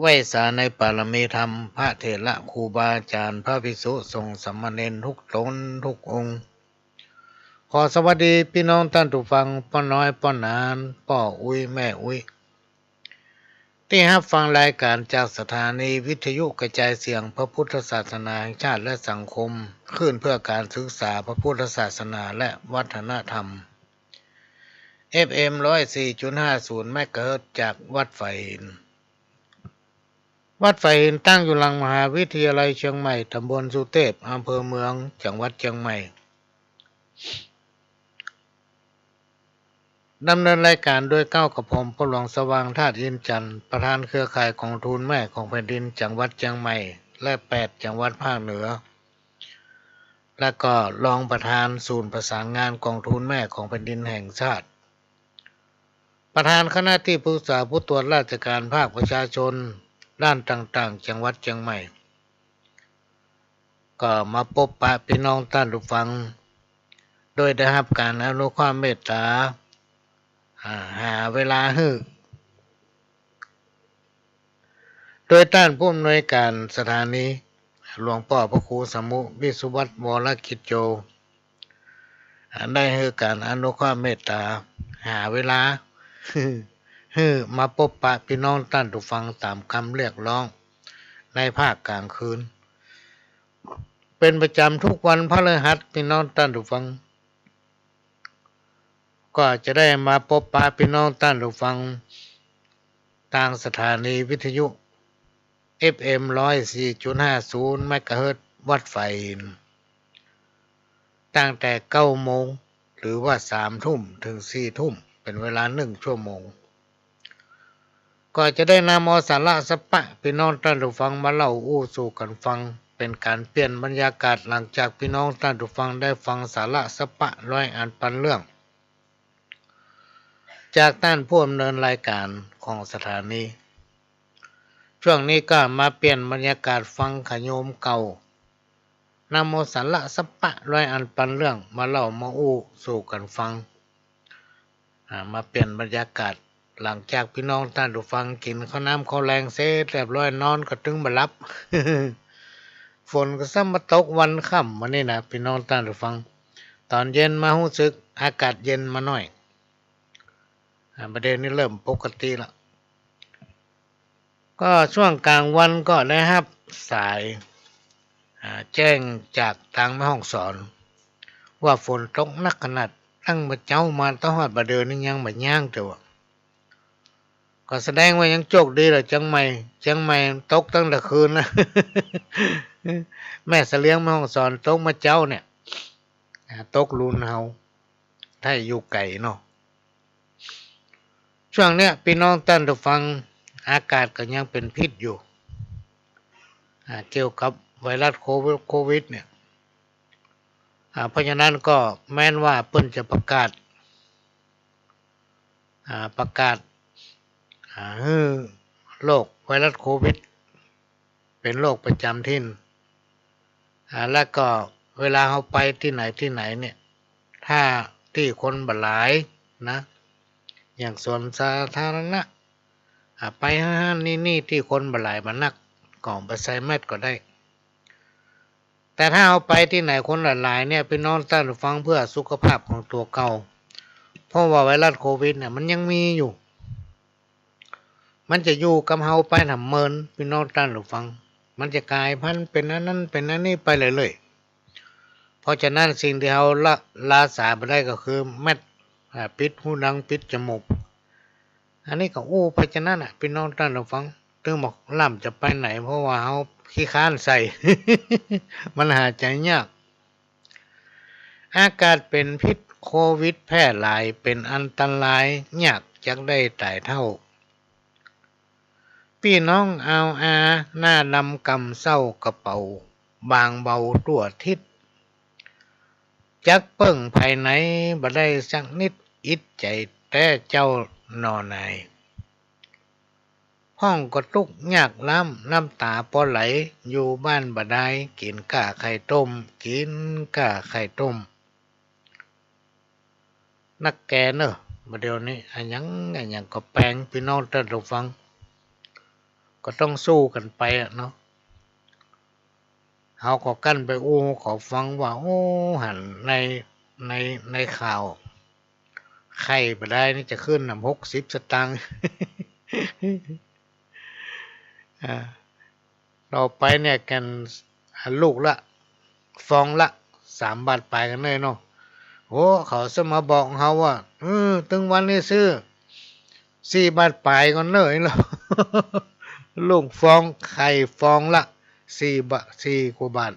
ว้สาในปารมีธรรมพระเถระครูบาอาจารย์พระภิกษุสงฆ์สามเณรทุกตนทุกองค์ขอสวัสดีพี่น้องท่านผู้ฟังป้าน้อยป้านานป้ออุ้ยแม่อุ้ยที่รับฟังรายการจากสถานีวิทยุกระจายเสียงพระพุทธศาสนาแห่งชาติและสังคมขึ้นเพื่อการศึกษาพระพุทธศาสนาและวัฒนธรรม FM 104.50 เมกะเฮิรตซ์จากวัดไฟหินวัดไฟหินตั้งอยู่หลังมหาวิทยาลัยเชียงใหม่ตำบลสุเทพอำเภอเมืองจังหวัดเชียงใหม่ดำเนินรายการโดยก้าวกระผมพระหลวงสว่างธาตุอินจันทร์ประธานเครือข่ายของทูลแม่ของแผ่นดินจังหวัดเชียงใหม่และ8จังหวัดภาคเหนือและก็รองประธานศูนย์ประสานงานกองทุนแม่ของแผ่นดินแห่งชาติประธานคณะที่ปรึกษาผู้ตรวจราชการภาคประชาชนด้านต่างๆจังหวัดเชียงใหม่ก็มาพบปะพี่น้องท่านผู้ฟังโดยได้รับการอนุเคราะห์เมตตาหาเวลาให้โดยท่านผู้อำนวยการสถานีหลวงพ่อพระครูสมุวิสุวัตรวรกิจโจได้ให้การอนุเคราะห์เมตตาหาเวลาให้มาพบปะพี่น้องท่านผู้ฟังตามคำเรียกร้องในภาคกลางคืนเป็นประจำทุกวันพฤหัสพี่น้องท่านผู้ฟังก็จะได้มาพบปะพี่น้องท่านผู้ฟังทางสถานีวิทยุ FM 104.50 เมกะเฮิรตซ์วัดไฟหินตั้งแต่9 โมงหรือว่า3 ทุ่มถึง4 ทุ่มเป็นเวลา1 ชั่วโมงก็จะได้นำเอาสาระสปะพี่น้องท่านผู้ฟังมาเล่าอู้สู่กันฟังเป็นการเปลี่ยนบรรยากาศหลังจากพี่น้องท่านผู้ฟังได้ฟังสาระสปะร้อยอันปันเรื่องจากท่านผู้ดำเนินรายการของสถานีช่วงนี้ก็มาเปลี่ยนบรรยากาศฟังขโยมเก่านำเอาสาระสปะร้อยอันปันเรื่องมาเล่ามาอู้สู่กันฟังมาเปลี่ยนบรรยากาศหลังจากพี่น้องท่านผู้ฟังกินข้าวน้ำข้าวแรงเสร็จเรียบร้อยนอนก็ถึงมารับ ฝนก็ซ้ำมาตกวันค่ำวันนี้นะพี่น้องท่านผู้ฟังตอนเย็นมารู้สึกอากาศเย็นมาหน่อยประเด็นนี้เริ่มปกติแล้วก็ช่วงกลางวันก็ได้รับสายแจ้งจากทางแม่ฮ่องสอนว่าฝนตกหนักขนาดตั้งมาเจ้ามาตั้งหอดบาเดินนี่ยังมาย่างแต่ว่าก็แสดงว่ายังโชคดีแหละเชียงใหม่ตกตั้งแต่คืนนะ แม่เสลียงแม่ฮ่องสอนตกมาเจ้าเนี่ยตกลุนเฮาถ้าอยู่ไก่เนาะช่วงเนี้ยพี่น้องท่านผู้ฟังอากาศก็ยังเป็นพิษอยู่เกี่ยวกับไวรัสโควิดเนี่ยเพราะฉะนั้นก็แม้นว่าเพิ่นจะประกาศโรคไวรัสโควิดเป็นโรคประจำถิ่นแล้วก็เวลาเขาไปที่ไหนเนี่ยถ้าที่คนบ่หลายนะอย่างสวนสาธารณะไปห้างนี่ที่คนบ่หลายบ่นักก่อนไปใส่แมสก็ได้แต่ถ้าเอาไปที่ไหนคนหลายเนี่ยพี่น้องท่านฟังเพื่อสุขภาพของตัวเก่าเพราะว่าไวรัสโควิดเนี่ยมันยังมีอยู่มันจะอยู่กับเฮาไปทำเมินพี่น้องท่านฟังมันจะกลายพันธุ์เป็นนั้นเป็นอันนี้ไปเลยเพราะฉะนั้นสิ่งที่เฮาลาสาไปได้ก็คือแมสปิดหูดังปิดจมูกอันนี้ก็เพราะฉะนั้นพี่น้องท่านฟังถึงบอกล่ำจะไปไหนเพราะว่าเฮาขี้ค้านใส่ มันหายใจยากอากาศเป็นพิษโควิดแพร่หลายเป็นอันตรายยากจักได้ตายเท่าพี่น้องเอาหน้าดำกำเศร้ากระเป๋าบางเบาตัวทิศจักเปิ้งภายในบ่ได้สักนิดอิดใจแต่เจ้านอไหนห้องก็ทุกข์ยากน้ำตาปอไหลอยู่บ้านบ่ได้กินก้าไข่ต้มนักแกเนอะมาเดี๋ยวนี้อันยังก็แปลงพี่น้องท่านผู้ฟัง ก็ต้องสู้กันไปเนาะเขาก็กั้นไปอู้ขอฟังว่าโอ้หันในในข่าวไข่ไปได้นี่จะขึ้น60 สตางค์ เราไปเนี่ยกันลูกละฟองละ3 บาทไปกันเลยเนาะโอ้เขาจะมาบอกเขาว่าถึงวันนี้ซื้อ4 บาทไปก่อนเลยแล้ว ลูกฟองไข่ฟองละ4 บาท4 กว่าบาท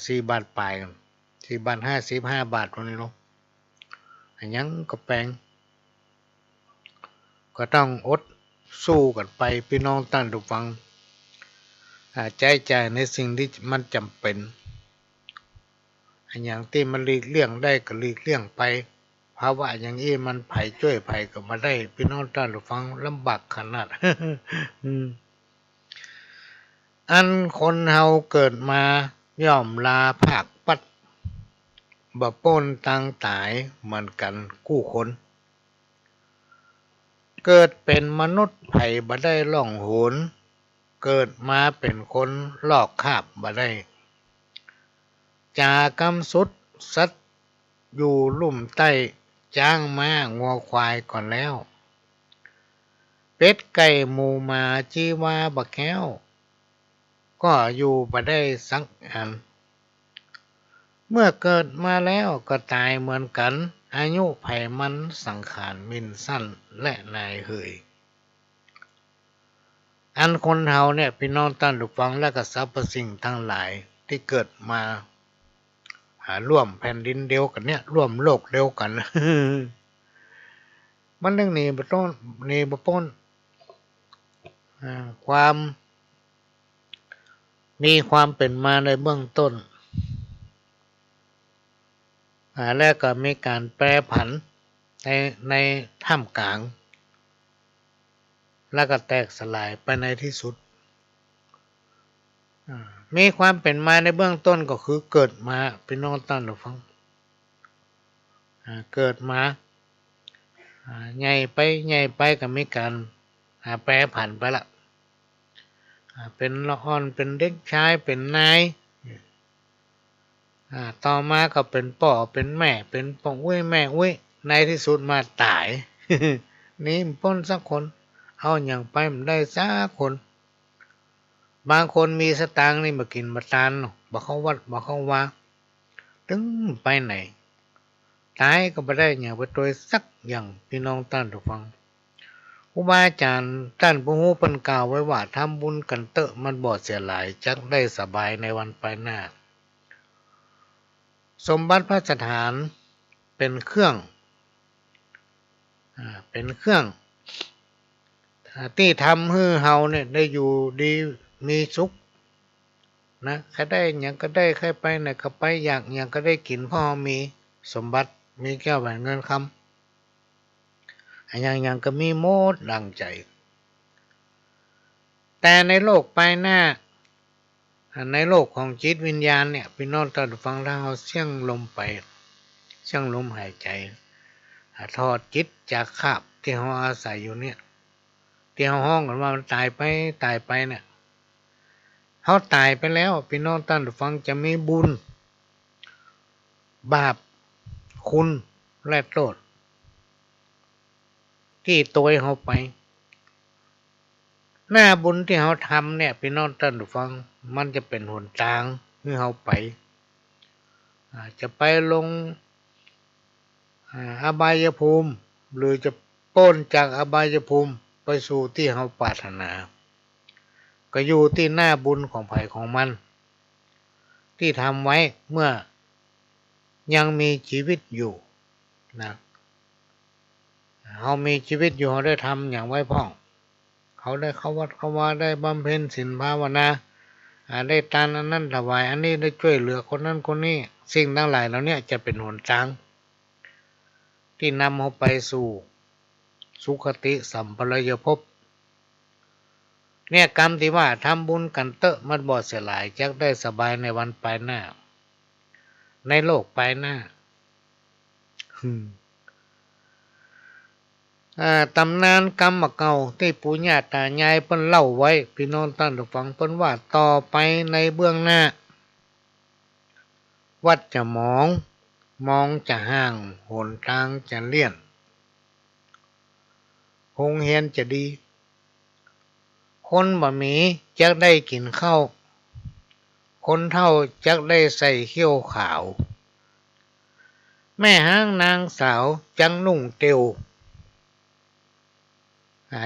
4 บาทไปกัน4 บาท 55 บาทตรงนี้เนาะอันยังก็แปลงก็ต้องอดสู้กันไปพี่น้องท่านผู้ฟังใจใจในสิ่งที่มันจำเป็นอันอย่างที่มันหลีกเลี่ยงได้ก็หลีกเลี่ยงไปภาวะอย่างนี้มันไผ่ช่วยไผ่ก็มาได้พี่น้องท่านผู้ฟังลำบากขนาด อันคนเฮาเกิดมาย่อมลาภาคปัดบ่ป้นตังตายเหมือนกันกู้คนเกิดเป็นมนุษย์ไผ่บ่ได้ล่องหนเกิดมาเป็นคนลอกคาบบ่ได้จากำสุดสัตว์อยู่ลุ่มใต้จ้างม้างัวควายก่อนแล้วเป็ดไก่หมูหมาจีวาบักแก้วก็อยู่บ่ได้สักอันเมื่อเกิดมาแล้วก็ตายเหมือนกันอายุไผมันสังขารมินสั้นและนายเหยอันคนเฮาเนี่ยพี่น้องท่านผู้ฟังและก็สรรพสิ่งทั้งหลายที่เกิดมาร่วมแผ่นดินเดียวกันเนี่ยร่วมโลกเดียวกัน มันเรื่องนี้บ่ต้องนี่บ่พ้นความมีความเป็นมาในเบื้องต้นและก็มีการแปรผันในท่ามกลางแล้วก็แตกสลายไปในที่สุดมีความเป็นมาในเบื้องต้นก็คือเกิดมาพี่น้องท่านผู้ฟังเกิดมาใหญ่ไปก็มีการแปรผันไปละเป็นละอ่อนเป็นเด็กชายเป็นนายต่อมาก็เป็นพ่อเป็นแม่เป็นพ่ออุ้ยแม่อุ้ยในที่สุดมาตาย นี่พ้นสักคนเอาอย่างไปมันได้สักคนบางคนมีสตางค์นี่มากินมาทานบ่เข้าวัดบ่เข้าว่าถึงไปไหนตายก็ไม่ได้อย่างไปตัวสักอย่างพี่น้องท่านผู้ฟังครูบาอาจารย์ท่านผู้ฮู้เพิ่นกล่าวไว้ว่าทำบุญกันเตอะมันบ่เสียหลายจักได้สบายในวันไปหน้าสมบัติพระสถานเป็นเครื่องที่ทำให้เฮาเนี่ยได้อยู่ดีมีสุขนะใครได้อย่างก็ได้ใครไปไหนก็ไปอยากอย่างก็ได้กินพ่อมีสมบัติมีแก้วแหวนเงินคำอย่างก็มีโมดดังใจแต่ในโลกไปหน้าในโลกของจิตวิญญาณเนี่ยพี่น้องท่านฟังแล้วเสี่ยงลมไปเสี่ยงลมหายใจถอดจิตจากคาบที่เราอาศัยอยู่เนี่ยที่เราห้องกันว่ามันตายไปเนี่ยเขาตายไปแล้วพี่น้องท่านฟังจะมีบุญบาปคุณและโทษที่ตัวเขาไปหน้าบุญที่เขาทำเนี่ยพี่น้องท่านฟังมันจะเป็นหนทางให้เขาไปจะไปลงอบายภูมิหรือจะพ้นจากอบายภูมิไปสู่ที่เขาปรารถนาก็อยู่ที่หน้าบุญของไผ่ของมันที่ทำไว้เมื่อยังมีชีวิตอยู่นะเขามีชีวิตอยู่เขาได้ทำอย่างไว้พ่องเขาได้เข้าวัดเข้าวาได้บำเพ็ญศีลภาวนาได้ทานอันนั้นถวายอันนี้ได้ช่วยเหลือคนนั้นคนนี้สิ่งทั้งหลายเหล่านี้จะเป็นหนทางที่นำเขาไปสู่สุคติสัมปรายภพเนี่ยกรรมที่ว่าทำบุญกันเตอะมันบ่เสียหลายจักได้สบายในวันปลายหน้าในโลกปลายหน้า ตำนานกรรมเก่าที่ปู่ย่าตายายเพิ่นเล่าไว้พี่น้องท่านผู้ฟังเพิ่นว่าต่อไปในเบื้องหน้าวัดจะมองจะห่างหนทางจะเลี่ยนโรงเรียนจะดีคนบ่มีจักได้กินข้าวคนเฒ่าจักได้ใส่เขี้ยวขาวแม่ห้างนางสาวจังนุ่งเตียว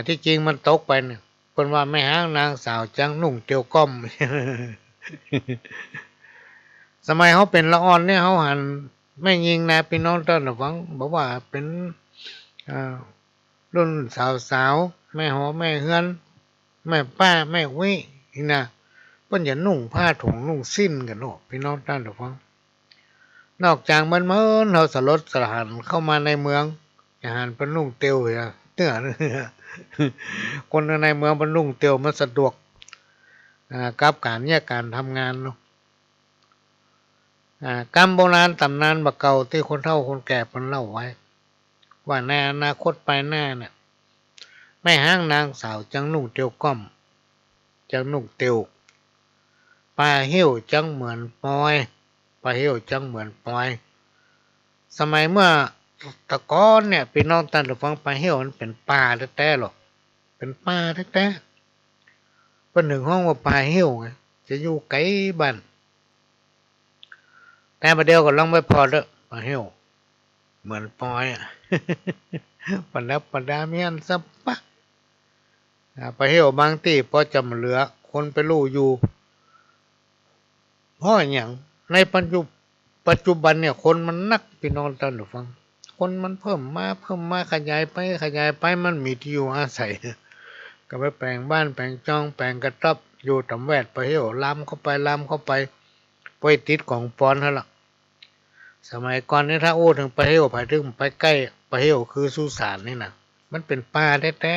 ที่จริงมันตกไปเนี่ยเพิ่นว่าแม่ห้างนางสาวจังนุ่งเตียวก้อม สมัยเขาเป็นละอ่อนเนี่ยเขาหันแม่ยิงนะพี่น้องต้นฟังบอกว่าเป็นรุ่นสาวแม่หอแม่เฮือนแม่ป้าแม่วินี่นะเพิ่นจะนุ่งผ้าถุงนุ่งสิ้นกันเนาะพี่น้องต้นฟังนอกจากมันเขาสลดสหันเข้ามาในเมืองอย่าหันเป็นนุ่งเตียวเหรอเนื้อคนในเมืองเป็นนุ่งเตียวมันสะดวกกับการแยกการทำงานเนาะกรรมโบราณตำนานบักเก่าที่คนเฒ่าคนแก่เพิ่นเล่าไว้ว่าในอนาคตไปหน้าเนี่ยแม่ห้างนางสาวจังนุ่งเตียวก้อมจังนุ่งเตียวปลาเหี้ยวจังเหมือนปอยปลาเหี้ยวจังเหมือนปอยสมัยเมื่อตะก้อนเนี่ยพี่น้องท่านผู้ฟังปลาเหี้ยวมันเป็นปลาแท้ๆหรอกเป็นปลาแท้ๆเป็นหนึ่งห้องว่าปลาเหี้ยวไงจะอยู่ไกลบ้านแต่ประเดี๋ยวก็ลองไปพอเด้อปลาเหี้ยวเหมือนปอยอ่ะ ปันดับปันดาเมียนสับปะปลาเหี้ยวบางที่พอจำเหลือคนไปลู่อยู่เพราะอย่างในปัจจุบันเนี่ยคนมันนักพี่น้องท่านผู้ฟังคนมันเพิ่มมาขยายไปมันมีที่อยู่อาศัยก็ไปแปลงบ้านแปลงจ้องแปลงกระต๊อบอยู่ตำแวดปลาเหี้ยวล้ำเข้าไปไปติดของปอนเท่าละสมัยก่อนนี่ถ้าโอ้ถึงปลาเหี้ยวไปถึงไปใกล้ปลาเหี้ยวคือสุสานนี่นะมันเป็นป่าแท้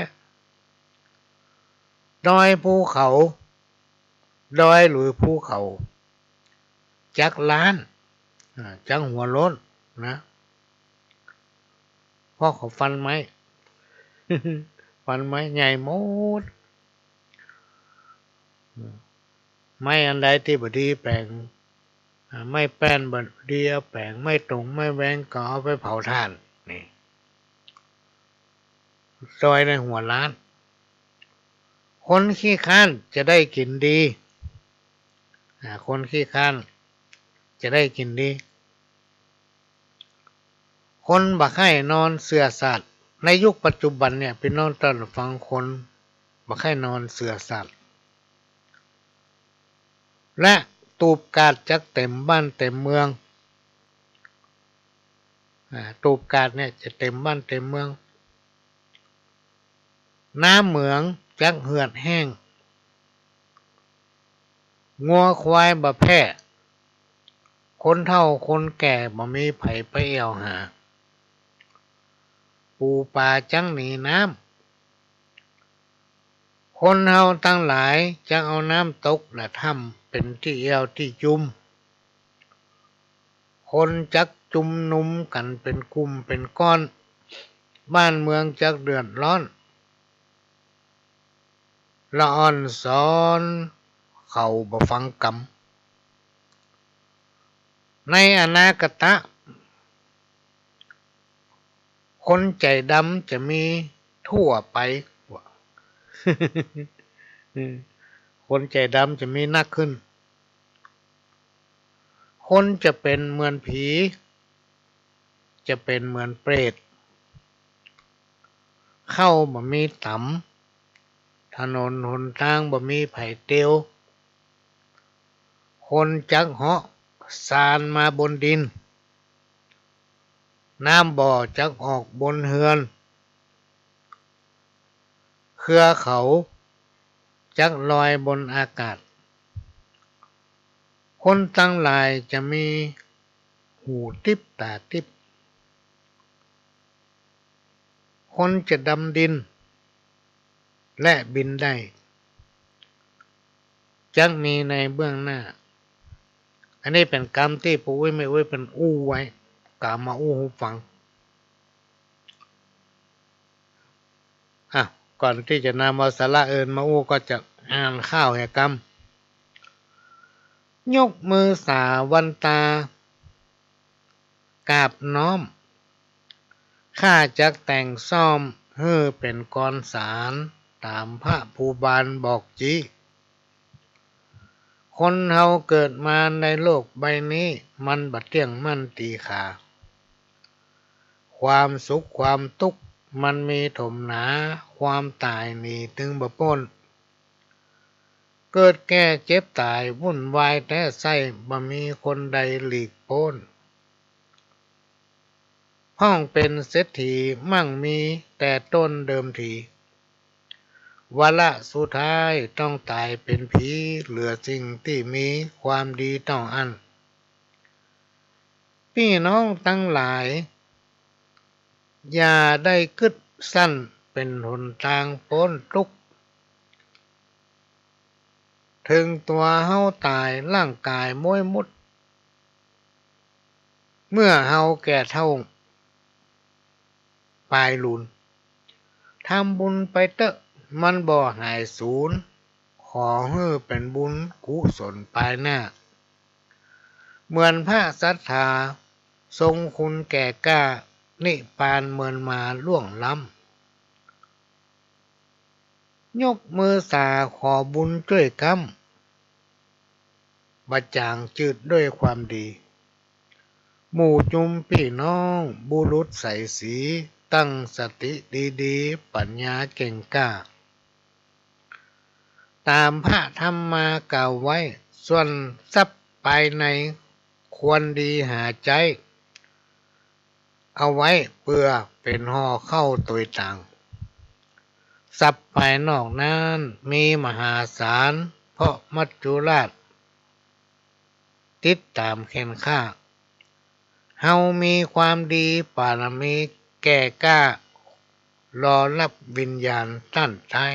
ๆดอยภูเขาดอยหรือภูเขาจักล้านจังหัวโล้นนะพ่อเขาฟันไม้ ฟันไม้ใหญ่หมดไม้อันใดที่บดีแปลงไม่แป้นบดีเอาแปลงไม่ตรงไม่แหวงก็เอาไปเผาถ่านนี่ซอยในหัวล้านคนขี้ข้านจะได้กินดีคนขี้ข้านจะได้กินดีคนบักให้นอนเสื่อสัตว์ในยุคปัจจุบันเนี่ยพี่น้องท่านฟังคนบักให้นอนเสื่อสัตว์และตูบกาดจักเต็มบ้านเต็มเมืองตูบกาดเนี่ยจะเต็มบ้านเต็มเมืองน้ำเหมืองจักเหือดแห้งงัวควายบะแพร่คนเฒ่าคนแก่บ่มีไผไปเอวหาปูปลาจังหนีน้ำคนเฮาตั้งหลายจักเอาน้ำตกและถ้ำเป็นที่เอวที่จุมคนจักจุมนุมกันเป็นกลุ่มเป็นก้อนบ้านเมืองจักเดือดร้อนละอ่อนสอนเขาบ่ฟังกรรมในอนาคตคนใจดำจะมีทั่วไป คนใจดำจะมีนักขึ้นคนจะเป็นเหมือนผีจะเป็นเหมือนเปรตเข้าบ่มีต่ำถนนหนทางบ่มีไผเตียวคนจักเหาะซานมาบนดินน้ำบ่อจักออกบนเฮือนเครือเขาจักลอยบนอากาศคนทั้งหลายจะมีหูทิพตาทิพคนจะดำดินและบินได้จักมีในเบื้องหน้าอันนี้เป็นกรรมที่ปู่อุ้ยแม่อุ้ยเป็นอู้ไว้กล่าวมาอู้หูฟัง ก่อนที่จะนำเอาสาระเอินมาอู้ก็จะอ่านข้าวแห่กรรมยกมือสาวันตากราบน้อมข้าจักแต่งซ่อมเฮือเป็นกรสารตามพระภูบาลบอกจีคนเฮาเกิดมาในโลกใบนี้มันบัดเที่ยงมันตีขาความสุขความทุกข์มันมีถมหนาความตายนี่ถึงบ่พ้นเกิดแก่เจ็บตายวุ่นวายแต่ไส้บ่มีคนใดหลีกพ้นห้องเป็นเศรษฐีมั่งมีแต่ต้นเดิมทีวาระสุดท้ายต้องตายเป็นผีเหลือสิ่งที่มีความดีต้องอันพี่น้องทั้งหลายอย่าได้คิดสั้นเป็นหนทางพ้นทุกข์ถึงตัวเฮาตายร่างกายม้วยมุดเมื่อเฮาแก่เท่าปลายหลุนทำบุญไปเตอะมันบ่หายสูญขอให้เป็นบุญกุศลปลายหน้าเหมือนพระศรัทธาทรงคุณแก่กล้านิพพานเมินมาล่วงล้ำยกมือสาขอบุญช่วยกำบะจางจืดด้วยความดีหมู่จุมพี่น้องบุรุษใส่สีตั้งสติดีๆปัญญาเก่งกล้าตามพระธรรมมากล่าวไว้ส่วนทรัพย์ภายในควรดีหาใจเอาไว้เพื่อเป็นห่อเข้าตัวต่างทรัพย์ภายนอกนั้นมีมหาศาลเพราะมัจจุราชติดตามเข็นฆ่าเฮามีความดีปารมีแก่กล้ารอรับวิญญาณท่านท้าย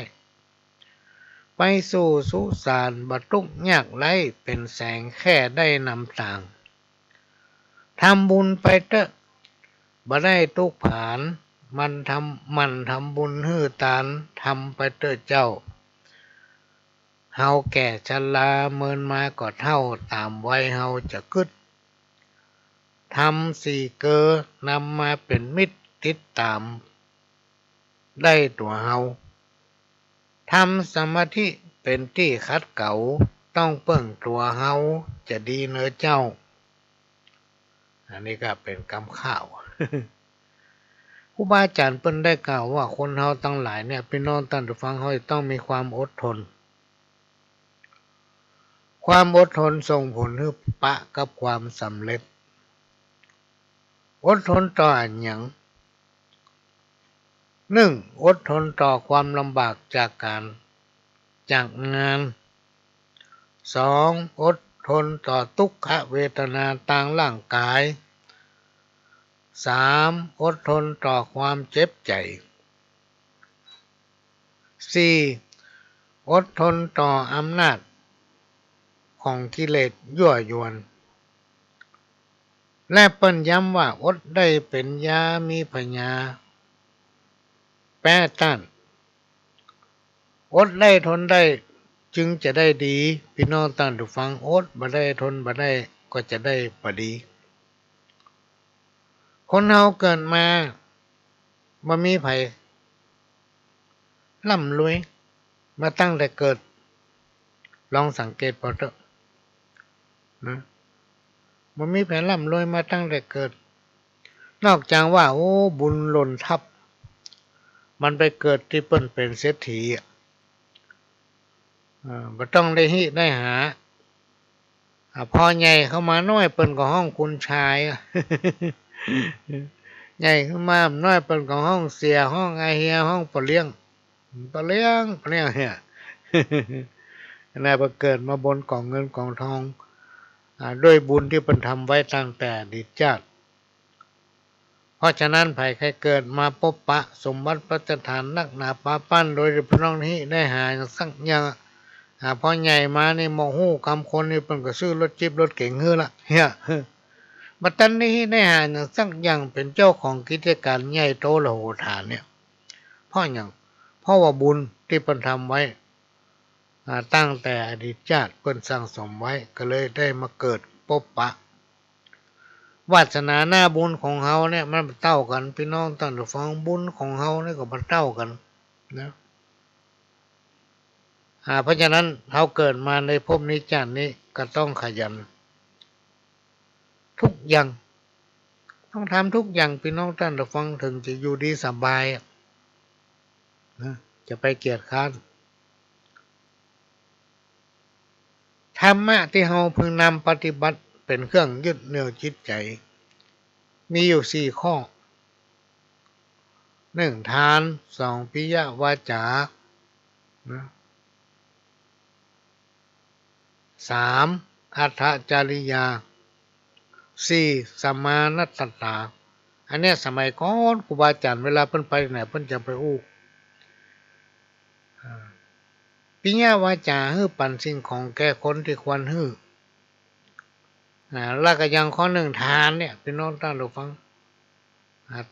ไปสู่สุสานบรรทุกยากไรเป็นแสงแค่ได้นำทางทำบุญไปเถอะบ่ได้ทุกผานมันทำบุญฮื้อตานทำไปเถอะเจ้าเฮาแก่ชราเมินมาก็เท่าตามไว้เฮาจะกึดทำสี่เกอนำมาเป็นมิตรติดตามได้ตัวเฮาทำสมาธิเป็นที่คัดเก่าต้องเบิ่งตัวเฮาจะดีเนื้อเจ้าอันนี้ก็เป็นคำข่าว ครูบาอาจารย์เปิ้นได้กล่าวว่าคนเฮาทั้งหลายเนี่ยพี่น้องท่านผู้ฟังเฮาต้องมีความอดทนความอดทนส่งผลให้ปะกับความสำเร็จอดทนต่ออันหยัง1. อดทนต่อความลำบากจากงาน 2. อดทนต่อทุกขเวทนาทางร่างกาย 3. อดทนต่อความเจ็บใจ 4. อดทนต่ออำนาจของกิเลสยั่วยวนและเปิ้นย้ำว่าอดได้เป็นยามีพญาแป้ต้านอดได้ทนได้จึงจะได้ดีพี่น้องท่านผู้ฟังอดบ่ได้ทนบ่ได้ก็จะได้บ่ดีคนเฮาเกิดมาบ่มีไผร่ำรวยมาตั้งแต่เกิดลองสังเกตพอเถอะนะบ่มีไผร่ำรวยมาตั้งแต่เกิดนอกจากว่าโอ้บุญหล่นทับมันไปเกิดที่เปิ้นเป็นเศรษฐีบ่ต้องได้ฮิได้หาพอใหญ่เข้ามาน้อยเปิ้นก็ห้องคุณชาย ใหญ่ขึ้นมาน้อยเปิ้นก็ห้องเสียห้องไอเฮียห้องปะเลี้ยงเฮีย น่าไปเกิดมาบนกองเงินกองทองด้วยบุญที่เปิ้นทำไว้ตั้งแต่อดีตชาติเพราะฉะนั้นไผใครเกิดมาพบปะสมบัติพระราชทานนักหนาปาปั้นโดยพี่น้องนี้ได้หาสักอย่างพอใหญ่มานี่มองหู้คำคนนี่เปิ้นก็ซื้อรถจิ๊บรถเก๋งฮื้อละเฮียบัดนั้นนี้ได้หาสักอย่างเป็นเจ้าของกิจการใหญ่โตโหฬารเนี่ยเพราะหยัง ราะว่าบุญที่เพิ่นทำไว้ตั้งแต่อดีตชาติเพิ่นสั่งสมไว้ก็เลยได้มาเกิดพบปะวาสนาหน้าบุญของเฮาเนี่ยมันเท่ากันพี่น้องท่านผู้ฟังบุญของเฮาเนี่ยก็มันเท่ากันนะเพราะฉะนั้นเฮาเกิดมาในภพนี้ชาตินี้ก็ต้องขยันทุกอย่างต้องทำทุกอย่างพี่น้องท่านผู้ฟังถึงจะอยู่ดีสบายนะจะไปเกียจคร้านธรรมะที่เฮาพึงนำปฏิบัติเป็นเครื่องยึดเหนี่ยวจิตใจมีอยู่4 ข้อ 1. ทาน 2. ปิยวาจา 3. อัตถจริยา 4. สัมมานัตตาอันเนี้ยสมัยก่อนครูบาอาจารย์เวลาเพิ่นไปไหนเพิ่นจะไปอู้ปิยวาจาฮื้อปันสิ่งของแก่คนที่ควรฮื้อแล้วก็ยังข้อ 1 ทานเนี่ยพี่น้องท่านผู้ฟัง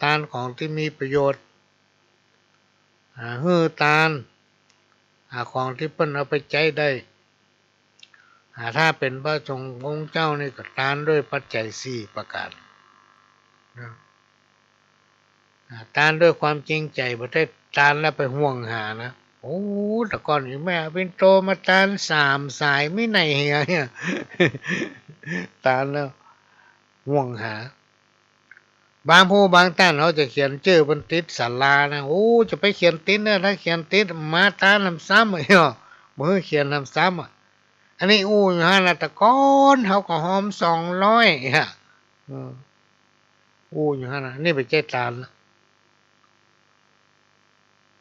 ทานของที่มีประโยชน์ฮื้อทานของที่เพิ่นเอาไปใช้ได้ถ้าเป็นพระสงฆ์องค์เจ้านี่ก็ทานด้วยปัจจัย4 ประการทานด้วยความจริงใจบ่ได้ทานแล้วไปห่วงหานะโอ้แต่ก่อนอีแม่เป็นโตมาทาน3 สายไม่ไหนเหียเนี่ยทานแล้วห่วงหาบางผู้บางท่านเขาจะเขียนชื่อบนติดศาลานะโอ้จะไปเขียนติดเนี่ยถ้าเขียนติดมาทานนำซ้ำเหรอบ่เขียนนำซ้ำอันนี้อู้อยู่ฮะนะตะก้อนเขาก็หอม200ฮะอู้อยู่ฮะนะนี่ไปเจ๊ตานนะ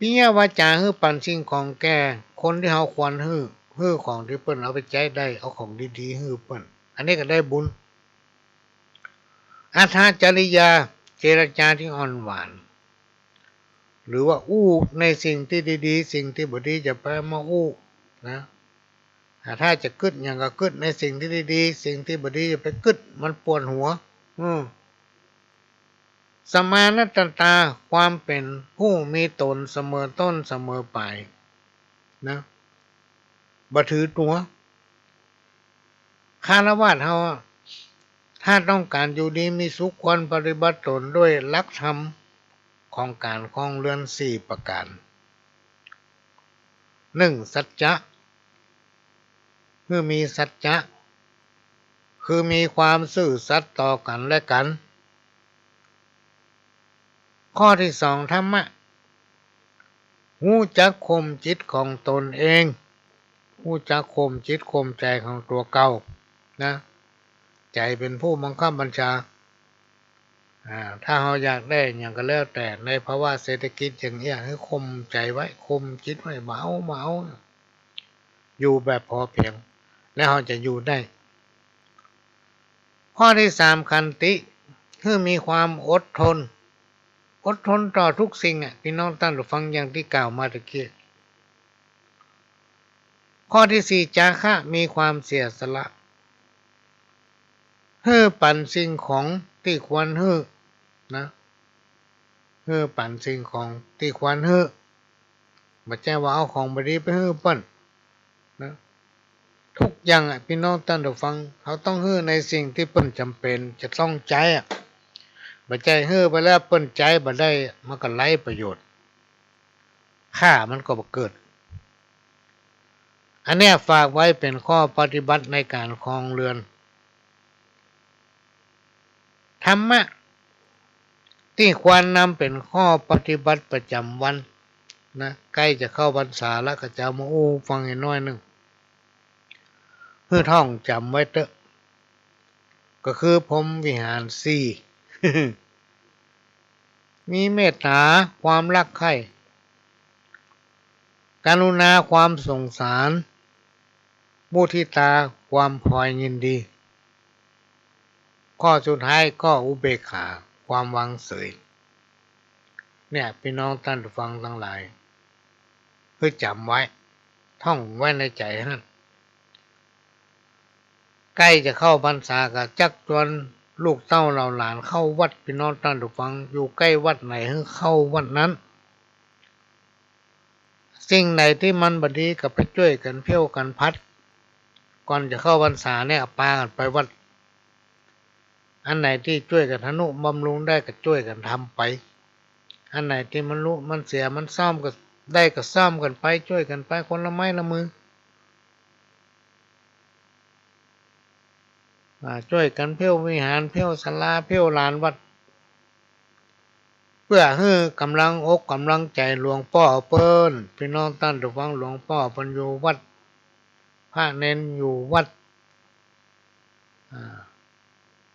ปิยวาจาฮื้อปันสิ่งของแก่คนที่เขาควรฮื้อของที่เปิ้นเอาไปใช้ได้เอาของดีๆฮื้อเปิ้นอันนี้ก็ได้บุญอัตถจริยาเจรจาที่อ่อนหวานหรือว่าอู้ในสิ่งที่ดีๆสิ่งที่บ่ดีจะไปมาอู้นะถ้าจะกึดอย่างก็กึดในสิ่งที่ดีๆสิ่งที่บ่ดีจะไปกึดมันปวดหัวสมานัตตาความเป็นผู้มีตนเสมอต้นเสมอปลายนะบ่ถือตัวฆราวาสเฮาถ้าต้องการอยู่ดีมีสุขควรปฏิบัติตนด้วยหลักธรรมของการครองเรือน4 ประการ 1. สัจจะคือมีสัจจะคือมีความซื่อสัตย์ต่อกันและกันข้อที่ 2 ธรรมะฮู้จักข่มจิตของตนเองฮู้จักข่มจิตข่มใจของตัวเก่านะใจเป็นผู้บังคับบัญชาถ้าเราอยากได้อย่างก็แล้วแต่ในภาวะเศรษฐกิจอย่างนี้ให้ข่มใจไว้ข่มจิตไว้เบาอยู่แบบพอเพียงแล้วเราจะอยู่ได้ข้อที่ 3 ขันติคือมีความอดทนต่อทุกสิ่งพี่น้องท่านผู้ฟังอย่างที่กล่าวมาตะกี้ข้อที่ 4 จาคะมีความเสียสละฮื้อปันสิ่งของที่ควรฮื้อนะฮื้อปันสิ่งของที่ควรฮื้อบ่ใช่ว่าเอาของบ่ดีไปฮื้อเปิ้นนะทุกอย่างพี่น้องท่านผู้ฟังเขาต้องฮื้อในสิ่งที่เปิ้นจำเป็นจะต้องใช้บ่ใช่ฮื้อไปแล้วเปิ้นใจบ่ได้มันก็ไร้ประโยชน์ค่ามันก็บ่เกิดอันนี้ฝากไว้เป็นข้อปฏิบัติในการครองเรือนธรรมะที่ควรนำเป็นข้อปฏิบัติประจำวันนะใกล้จะเข้าพรรษาแล้วก็จะมาอู้ฟังอีกน้อยนึงเพื่อท่องจำไว้เถอะก็คือพรหมวิหาร4 มีเมตตาความรักใคร่กรุณาความสงสารมุทิตาความพอยินดีข้อสุดท้ายก็อุเบกขาความวางเฉยเนี่ยพี่น้องท่านผู้ฟังทั้งหลายเพื่อจำไว้ท่องไว้ในใจนั่นใกล้จะเข้าพรรษาก็จักชวนลูกเต้าเหล่าหลานเข้าวัดพี่น้องท่านผู้ฟังอยู่ใกล้วัดไหนให้เข้าวัดนั้น สิ่งไหนที่มันบดีก็ไปช่วยกันเพี้ยวกันพัดก่อนจะเข้าพรรษาเนี่ยปากันไปวัดอันไหนที่ช่วยกันทนุบำรุงได้ก็ช่วยกันทำไปอันไหนที่มันรู้มันเสียมันซ่อมก็ได้ก็ซ่อมกันไปช่วยกันไปคนละไม้ละมือช่วยกันเพี้ยววิหารเพี้ยวศาลาเพี้ยวลานวัดเพื่อให้กำลังอกกำลังใจหลวงพ่อเปิ้นพี่น้องท่านผู้ฟังหลวงพ่อเปิ้นอยู่วัดพระเน้นอยู่วัด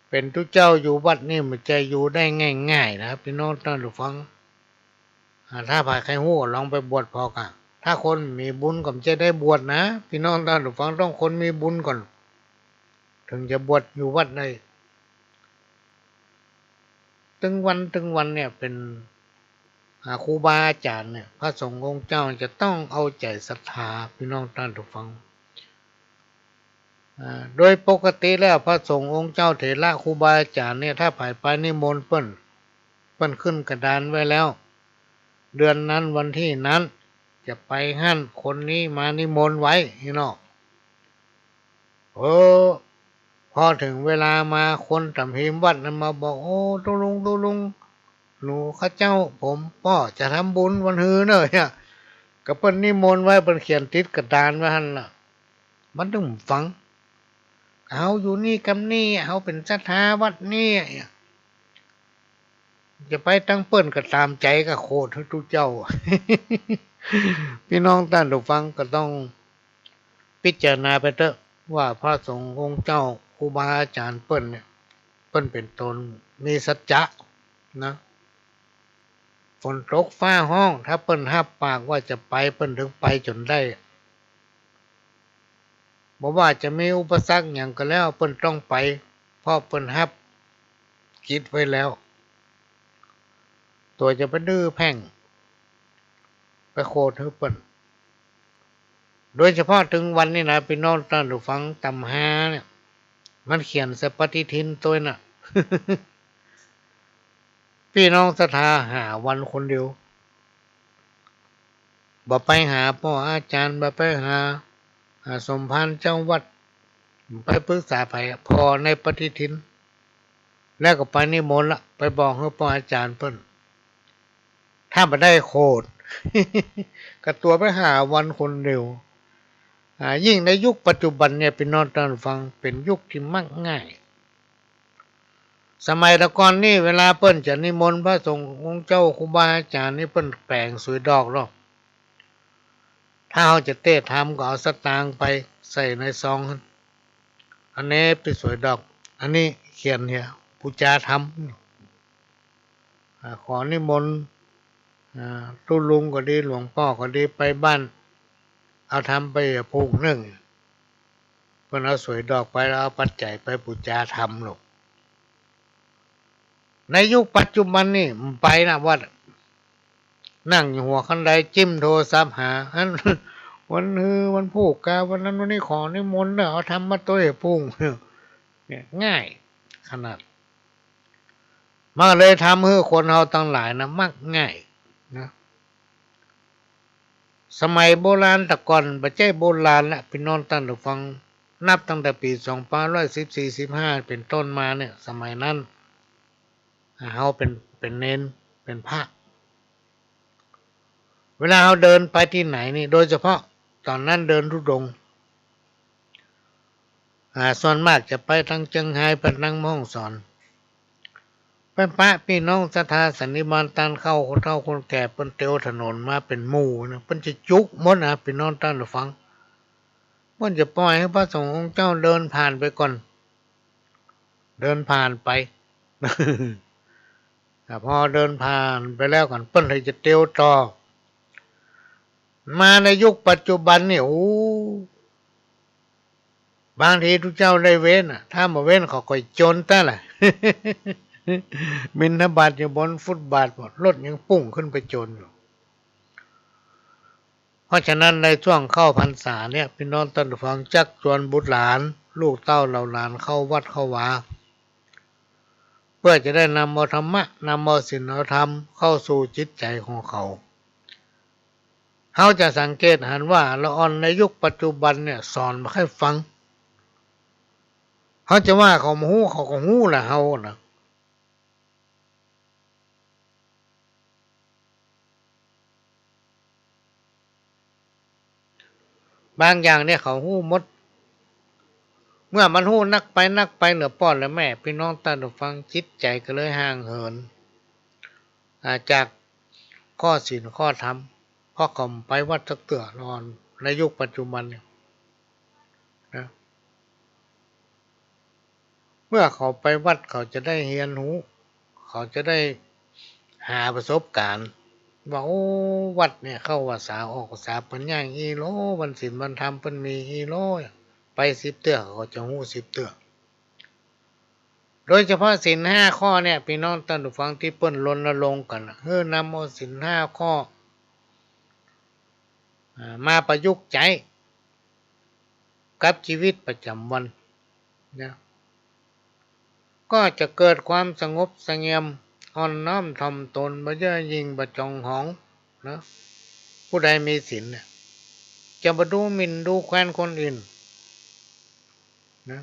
เป็นทุกเจ้าอยู่วัดนี่มันจะอยู่ได้ง่ายๆนะครับพี่น้องท่านผู้ฟังถ้าผ่าใครหู้ลองไปบวชพอกะถ้าคนมีบุญก็จะได้บวชนะพี่น้องท่านผู้ฟังต้องคนมีบุญก่อนถึงจะบวชอยู่วัดได้ถึงวันเนี่ยเป็นครูบาอาจารย์เนี่ยพระสงฆ์องค์เจ้าจะต้องเอาใจศรัทธาพี่น้องท่านผู้ฟังโดยปกติแล้วพระสงฆ์องค์เจ้าเถระครูบาอาจารย์เนี่ยถ้าผ่านไปนิมนต์เปิ้นขึ้นกระดานไว้แล้วเดือนนั้นวันที่นั้นจะไปหั่นคนนี้มานิมนต์ไว้พี่น้องพอถึงเวลามาคนตำหิมวัดนั้นมาบอกโอ้ตุลุงหนูข้าเจ้าผมพ่อจะทำบุญวันฮือเนอะเนี่ยก็เปิ้นนิมนต์ไว้เปิ้นเขียนติดกระดานไว้หั่นล่ะมันต้องฟังเอาอยู่นี่กำนี่เอาเป็นศรัทธาวัดนี่จะไปตั้งเปิ้นก็ตามใจก็โคตรทุกเจ้า พี่น้องท่านผู้ฟังก็ต้องพิจารณาไปเถอะว่าพระสงฆ์องค์เจ้าครูบาอาจารย์เปิ้นเนี่ยเปิ้นเป็นตนมีสัจจะนะฝนตกฟ้าห้องถ้าเปิ้นรับปากว่าจะไปเปิ้นถึงไปจนได้บ่ว่าจะมีอุปสรรคอย่างก็แล้วเปิ้นต้องไปเพราะเปิ้นรับคิดไว้แล้วตัวจะไปดื้อแพ่งไปโคตรเปิ้นโดยเฉพาะถึงวันนี้นะพี่น้องท่านผู้ฟังตำหาเนี่ยมันเขียนสปฏิทินตัวน่ะ พี่น้องศรัทธาหาวันคนเดียวบ่ไปหาพ่ออาจารย์บ่ไปหาสมภารเจ้าวัดไปปรึกษาไผพอในปฏิทินแล้วก็ไปนิมนต์ละไปบอกให้พ่ออาจารย์เพิ่นถ้าบ่ได้โคตร ก็ตัวไปหาวันคนเดียวยิ่งในยุคปัจจุบันเนี่ยพี่น้องท่านฟังเป็นยุคที่มักง่ายสมัยตะก่อนนี่เวลาเปิ้นจะนิมนต์พระสงฆ์องค์เจ้าครูบาอาจารย์นี่เปิ้นแปลงสวยดอกหรอกถ้าเขาจะเต้ทำก็เอาสตางค์ไปใส่ในซองอันนี้เป็นสวยดอกอันนี้เขียนเนี่ยปูจาทำขอนิมนต์ตุลุงก็ดีหลวงพ่อก็ดีไปบ้านเอาทำไปผูกนึ่งเพิ่นเอาสวยดอกไปแล้วเอาปัจจัยไปปูจาทำหรอกในยุคปัจจุบันนี่ไปนะวัดนั่งอยู่หัวคันไดจิ้มโทรศัพท์หาอันวันผูกกาวันนั้นวันนี้ขอนิมนต์เอาทำมาตัวพุ่งเนี่ยง่ายขนาดมาเลยทำให้คนเราตั้งหลายนะมักง่ายนะสมัยโบราณแต่ก่อนปัจจัยโบราณละพี่น้องท่านผู้ฟังนับตั้งแต่ปี2514-15เป็นต้นมาเนี่ยสมัยนั้นเขาเป็นเน้นเป็นพระเวลาเขาเดินไปที่ไหนนี่โดยเฉพาะตอนนั้นเดินธุดงค์ส่วนมากจะไปทางเชียงรายไปทางแม่ฮ่องสอนไปปะพี่น้องศรัทธาสันนิบาตตันเข้าคนเฒ่าคนแก่เปิ้นเตียวถนนมาเป็นหมู่นะเปิ้นจะจุกหมดนะพี่น้องท่านผู้ฟังเปิ้นจะปล่อยให้พระสงฆ์องค์เจ้าเดินผ่านไปก่อนเดินผ่านไป แต่พอเดินผ่านไปแล้วก่อนเปิ้นเลยจะเตียวต่อมาในยุคปัจจุบันนี่บางทีทุกเจ้าได้เว้นถ้ามาเว้นเขาก็จนแต่ละ บิณฑบาตอยู่บนฟุตบาทรถยังปุ่งขึ้นไปจนอยู่เพราะฉะนั้นในช่วงเข้าพรรษาเนี่ยพี่น้องท่านผู้ฟังจักชวนบุตรหลานลูกเต้าเหล่าหลานเข้าวัดเข้าวาเพื่อจะได้นำเอาธรรมะนำเอาศีลเอาธรรมเข้าสู่จิตใจของเขา เขาจะสังเกตเห็นว่าละอ่อนในยุคปัจจุบันเนี่ยสอนมาให้ฟังเขาจะว่าเขามาหู้เขาก็หู้แหละเขานะบางอย่างเนี่ยเขาหู้หมดเมื่อมันหู้นักไปเหลือป้อนและแม่พี่น้องตาดูฟังจิตใจก็เลยห่างเหินจากข้อศีลข้อธรรมเพราะเขาไปวัดสักเตือนอนในยุคปัจจุบันเนี่ยนะเมื่อเขาไปวัดเขาจะได้เรียนรู้เขาจะได้หาประสบการณ์ว่าโอ้วัดเนี่ยเข้าภาษาออกภาษาเป็นอย่างอีโลวันศีลวันธรรมเป็นมีอีโลไป10 เตื้อเขาจะหู้10 เตื้อโดยเฉพาะศีล5 ข้อเนี่ยพี่น้องท่านผู้ฟังที่เปิ้นรณรงค์กันนำเอาศีล5 ข้อมาประยุกต์ใช้กับชีวิตประจำวันนะก็จะเกิดความสงบเสงี่ยมอ่อนน้อมถ่อมตนบ่เย่อหยิ่งบ่จองหองนะผู้ใดมีศีลเนี่ยจะบ่ดูหมิ่นดูแคลนคนอื่นนะ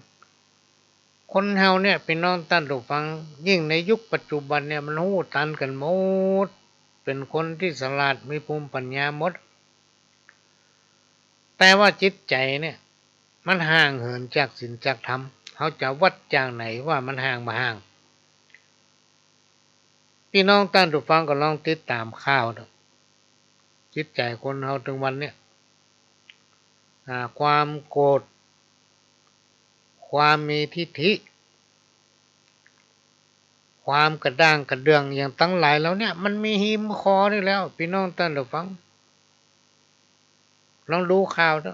คนเฮาเนี่ยพี่น้องท่านผู้ฟังยิ่งในยุคปัจจุบันเนี่ยมันหู้ทันกันหมดเป็นคนที่ฉลาดมีภูมิปัญญาหมดแต่ว่าจิตใจเนี่ยมันห่างเหินจากศีลจากธรรมเขาจะวัดจากไหนว่ามันห่างมาห่างพี่น้องท่านผู้ฟังก็ลองติดตามข่าวดูจิตใจคนเฮาถึงวันเนี่ยความโกรธความมีทิฐิความกระด้างกระเดืองอย่างตั้งหลายแล้วเนี่ยมันมีหิมคอนี่แล้วพี่น้องท่านผู้ฟังลองดูข่าวดู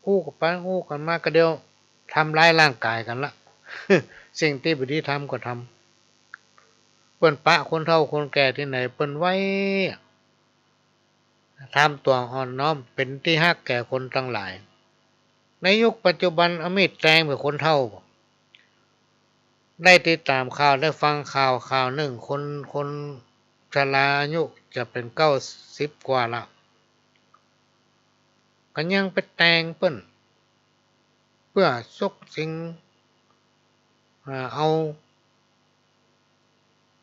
คู่กันไปคู่กันมาก็เดียวทำร้ายร่างกายกันละ สิ่งที่บ่ดีทำก็ทำเปิ้นปะคนเฒ่าคนแก่ที่ไหนเปิ้นไว้ทำตัวอ่อนน้อมเป็นที่ฮักแก่คนทั้งหลายในยุคปัจจุบันอมิตแรงเป็นคนเฒ่าได้ติดตามข่าวได้ฟังข่าวหนึ่งคนชราอายุจะเป็น90 กว่าละก็ยังไปแต่งเปิ้นเพื่อซกสิงเอา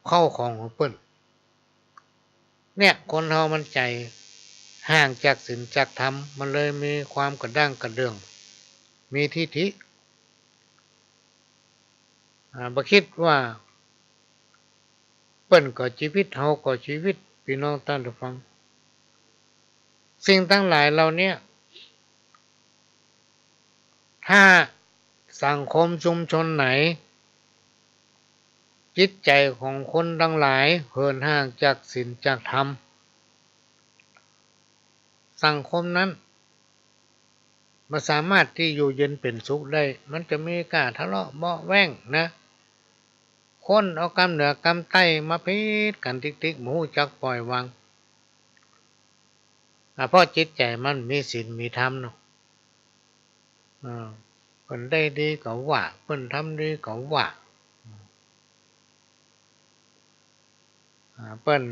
เข้าของเปิ้นเนี่ยคนเฮามันใจห่างจากศีลจากธรรมมันเลยมีความกระด้างกระเดื่องมีทิฐิบ่คิดว่าเปิ้นก็ชีวิตเฮาก็ชีวิตพี่น้องท่านผู้ฟังสิ่งทั้งหลายเหล่านี้ถ้าสังคมชุมชนไหนจิตใจของคนทั้งหลายเหินห่างจากศีลจากธรรมสังคมนั้นบ่สามารถที่อยู่เย็นเป็นสุขได้มันจะมีการทะเลาะเบาะแว้งนะคนเอากรรมเหนือกรรมใต้มาพิดกันติ๊กๆบ่รู้จักปล่อยวางเพราะจิตใจมันมีศีลมีธรรมเนาะเพิ่นได้ดีก็ว่าเพิ่นทำดีก็ว่าเปิ้น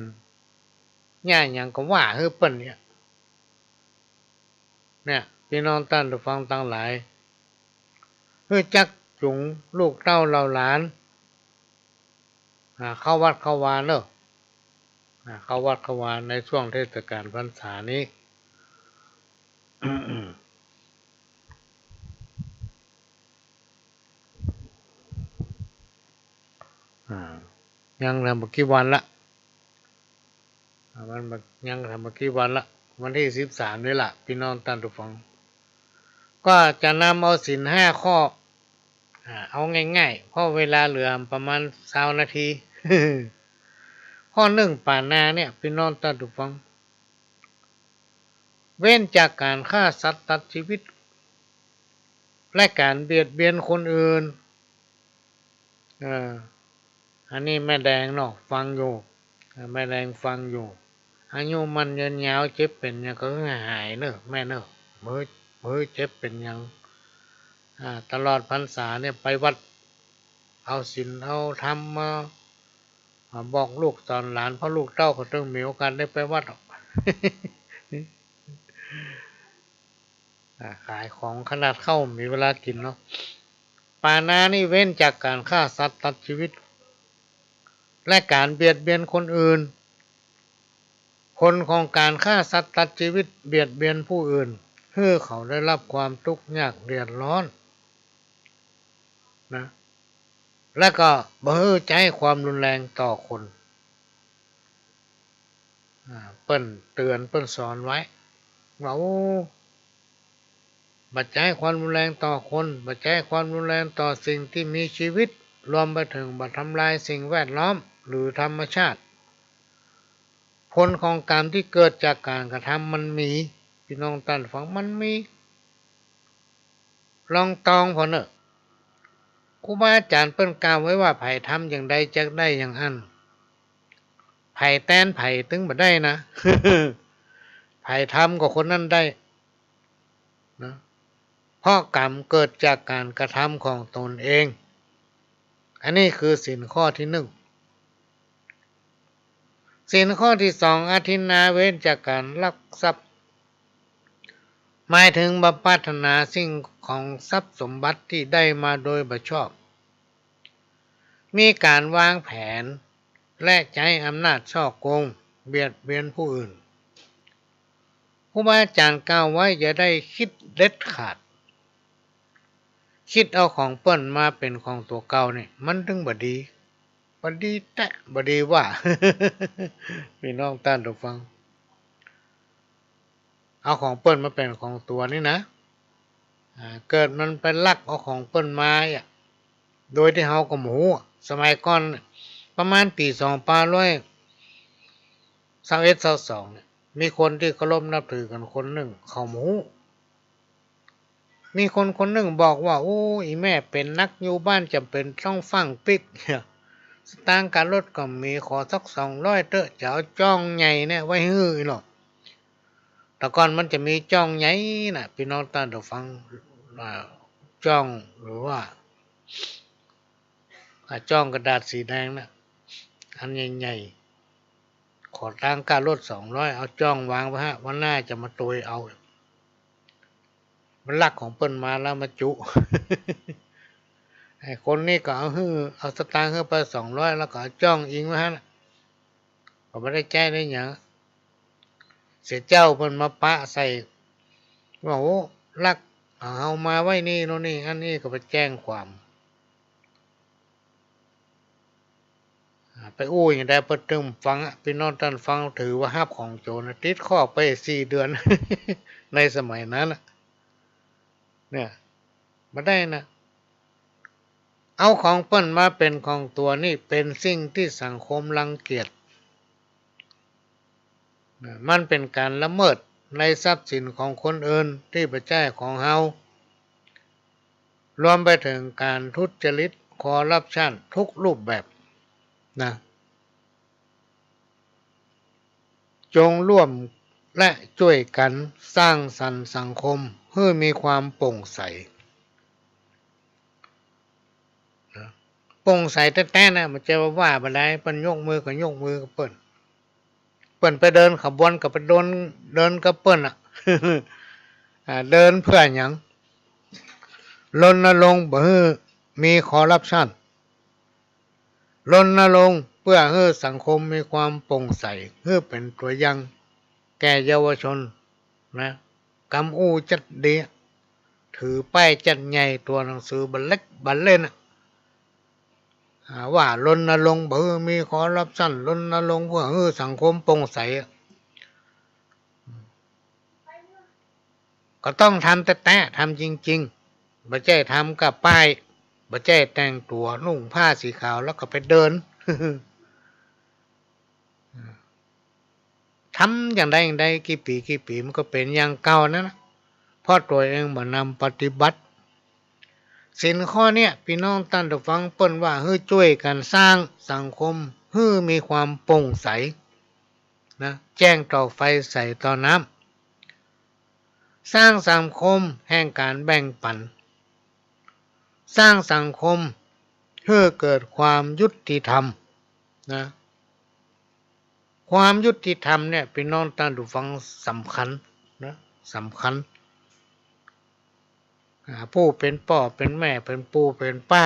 ย่าหยังก็ว่าเปิ้นเนี่ยพี่น้องท่านผู้ฟังทั้งหลายจักจุงลูกเต้าเหล่าหลานเข้าวัดเข้าวาเนอะเข้าวัดเข้าวาในช่วงเทศกาลพรรษานี้ยังทำมากี่วันละมันยังทำมากี่วันละวันที่13นี่ล่ะพี่น้องท่านผู้ฟังก็จะนำเอาศีล5 ข้อเอาง่ายๆเพราะเวลาเหลือประมาณ20 นาที ข้อ1ป่านาเนี่ยพี่น้องท่านผู้ฟังเว้นจากการฆ่าสัตว์ตัดชีวิตและการเบียดเบียนคนอื่นอันนี้แม่แดงเนาะฟังอยู่แม่แดงฟังอยู่อายุมันยืนยาวเจ็บเป็นยังก็หายเนอะแม่เนอะมือเจ็บเป็นยังตลอดพรรษาเนี่ยไปวัดเอาศีลเอาธรรมมาบอกลูกสอนหลานเพราะลูกเต้าเขาต้องมีโอกาสได้ไปวัด ขายของขนาดเข้ามีเวลากินเนาะปานานี่เว้นจากการฆ่าสัตว์ตัดชีวิตและการเบียดเบียนคนอื่นผลของการฆ่าสัตว์ตัดชีวิตเบียดเบียนผู้อื่นเพื่อเขาได้รับความทุกข์ยากเดือดร้อนนะและก็บ่ให้ใจความรุนแรงต่อคนเปิ้นเตือนเปิ้นสอนไว้ว่าบัดใจความรุนแรงต่อคนบัดใจความรุนแรงต่อสิ่งที่มีชีวิตรวมไปถึงบัดทำลายสิ่งแวดล้อมหรือธรรมชาติผลของกรรมที่เกิดจากการกระทำมันมีพี่น้องท่านฟังมันมีลองตองพอเนอะครูบาอาจารย์เปิ้นกล่าวไว้ว่าไผทำอย่างใดจะได้อย่างอันไผแต้นไผถึงบ่ได้นะ ไผทำก็คนนั้นได้นะเพราะกรรมเกิดจากการกระทำของตนเองอันนี้คือศีลข้อที่หนึ่งศีลข้อที่สองอทินนาเว้นจากการลักทรัพย์หมายถึงบำปรารถนาสิ่งของทรัพย์สมบัติที่ได้มาโดยบ่ชอบมีการวางแผนและใช้อำนาจช่อโกงเบียดเบียนผู้อื่นครูบาอาจารย์กล่าวไว้อย่าได้คิดเด็ดขาดคิดเอาของเปิ้นมาเป็นของตัวเก่านี่มันถึงบ่ดีบ่ดีแต่บ่ดีว่า พี่น้องท่านผู้ฟังเอาของเปิ้นมาเป็นของตัวนี่นะเกิดมันไปลักเอาของเปิ้นมาโดยที่เฮาก็บ่ฮู้สมัยก่อนประมาณปี2521-22เนี่ยมีคนที่เคารพนับถือกันคนหนึ่งเขาบ่ฮู้มีคนคนหนึ่งบอกว่าโอ้อีแม่เป็นนักอยู่บ้านจำเป็นต้องฟังปิกสตางค์การรถก็มีขอสัก200เตอะจะเอาจ้องใหญ่เนี่ยไว้ฮื้อหรอกแต่ก่อนมันจะมีจ้องใหญ่น่ะพี่น้องท่านผู้ฟังจ้องหรือว่าจ้องกระดาษสีแดงนะอันใหญ่ๆขอตังค์การรถ200เอาจ้องวางไว้ฮะวันหน้าจะมาตุยเอามันลักของเปิ้นมาแล้วมาจุ ไอ้คนนี้ก็เอาสตางค์ไป200แล้วก็จ้องอิงไว้ฮะก็ไม่ได้แจ้ได้หยังเสียเจ้าเพิ่นมาปะใส่ว่าโอ้ลักเอามาไว้นี่โน่นนี่อันนี้ก็ไปแจ้งความไปอู้อย่างใดประตึมฟังพี่น้องท่านฟังถือว่าฮับของโจรติดข้อไป4 เดือน ในสมัยนั้นเนี่ยมาได้นะเอาของเปิ้นมาเป็นของตัวนี่เป็นสิ่งที่สังคมรังเกียจมันเป็นการละเมิดในทรัพย์สินของคนอื่นที่บ่ใช่ของเฮารวมไปถึงการทุจริตคอร์รัปชันทุกรูปแบบนะจงร่วมและช่วยกันสร้างสรรค์สังคมให้มีความโปร่งใสโปร่งใสแท้ๆนะมันจะว่าบ่ได้เปิ้นยกมือก็ยกมือกับเปิ้นไปเดินขบวนก็ไปเดินกับเปิ้นเดินเพื่อหยังรณรงค์บ่ให้มีคอร์รัปชันรณรงค์เพื่อให้สังคมมีความโปร่งใสเพื่อเป็นตัวอย่างแก่เยาวชนนะกำอู้จัดดีถือป้ายจัดใหญ่ตัวหนังสือบันเล็กบันเล่นว่ารณรงค์บ่ให้มีคอร์รัปชันรณรงค์เพื่อให้สังคมโปร่งใสก็ต้องทำแต่ทำจริงๆบ่ใช่ทำกับป้ายบ่ใช่แต่งตัวนุ่งผ้าสีขาวแล้วก็ไปเดิน ทำอย่างใดกี่ปีมันก็เป็นอย่างเก่านะเพราะตัวเองบ่นำปฏิบัติศีลข้อเนี้ยพี่น้องท่านผู้ฟังเปิ้นว่าให้ช่วยกันสร้างสังคมให้มีความโปร่งใสนะแจ้งต่อไฟใส่ต่อน้ำสร้างสังคมแห่งการแบ่งปันสร้างสังคมเพื่อเกิดความยุติธรรมนะความยุติธรรมเนี่ยพี่น้องท่านผู้ฟังสำคัญนะสำคัญ ผู้เป็นพ่อเป็นแม่เป็นปู่เป็นป้า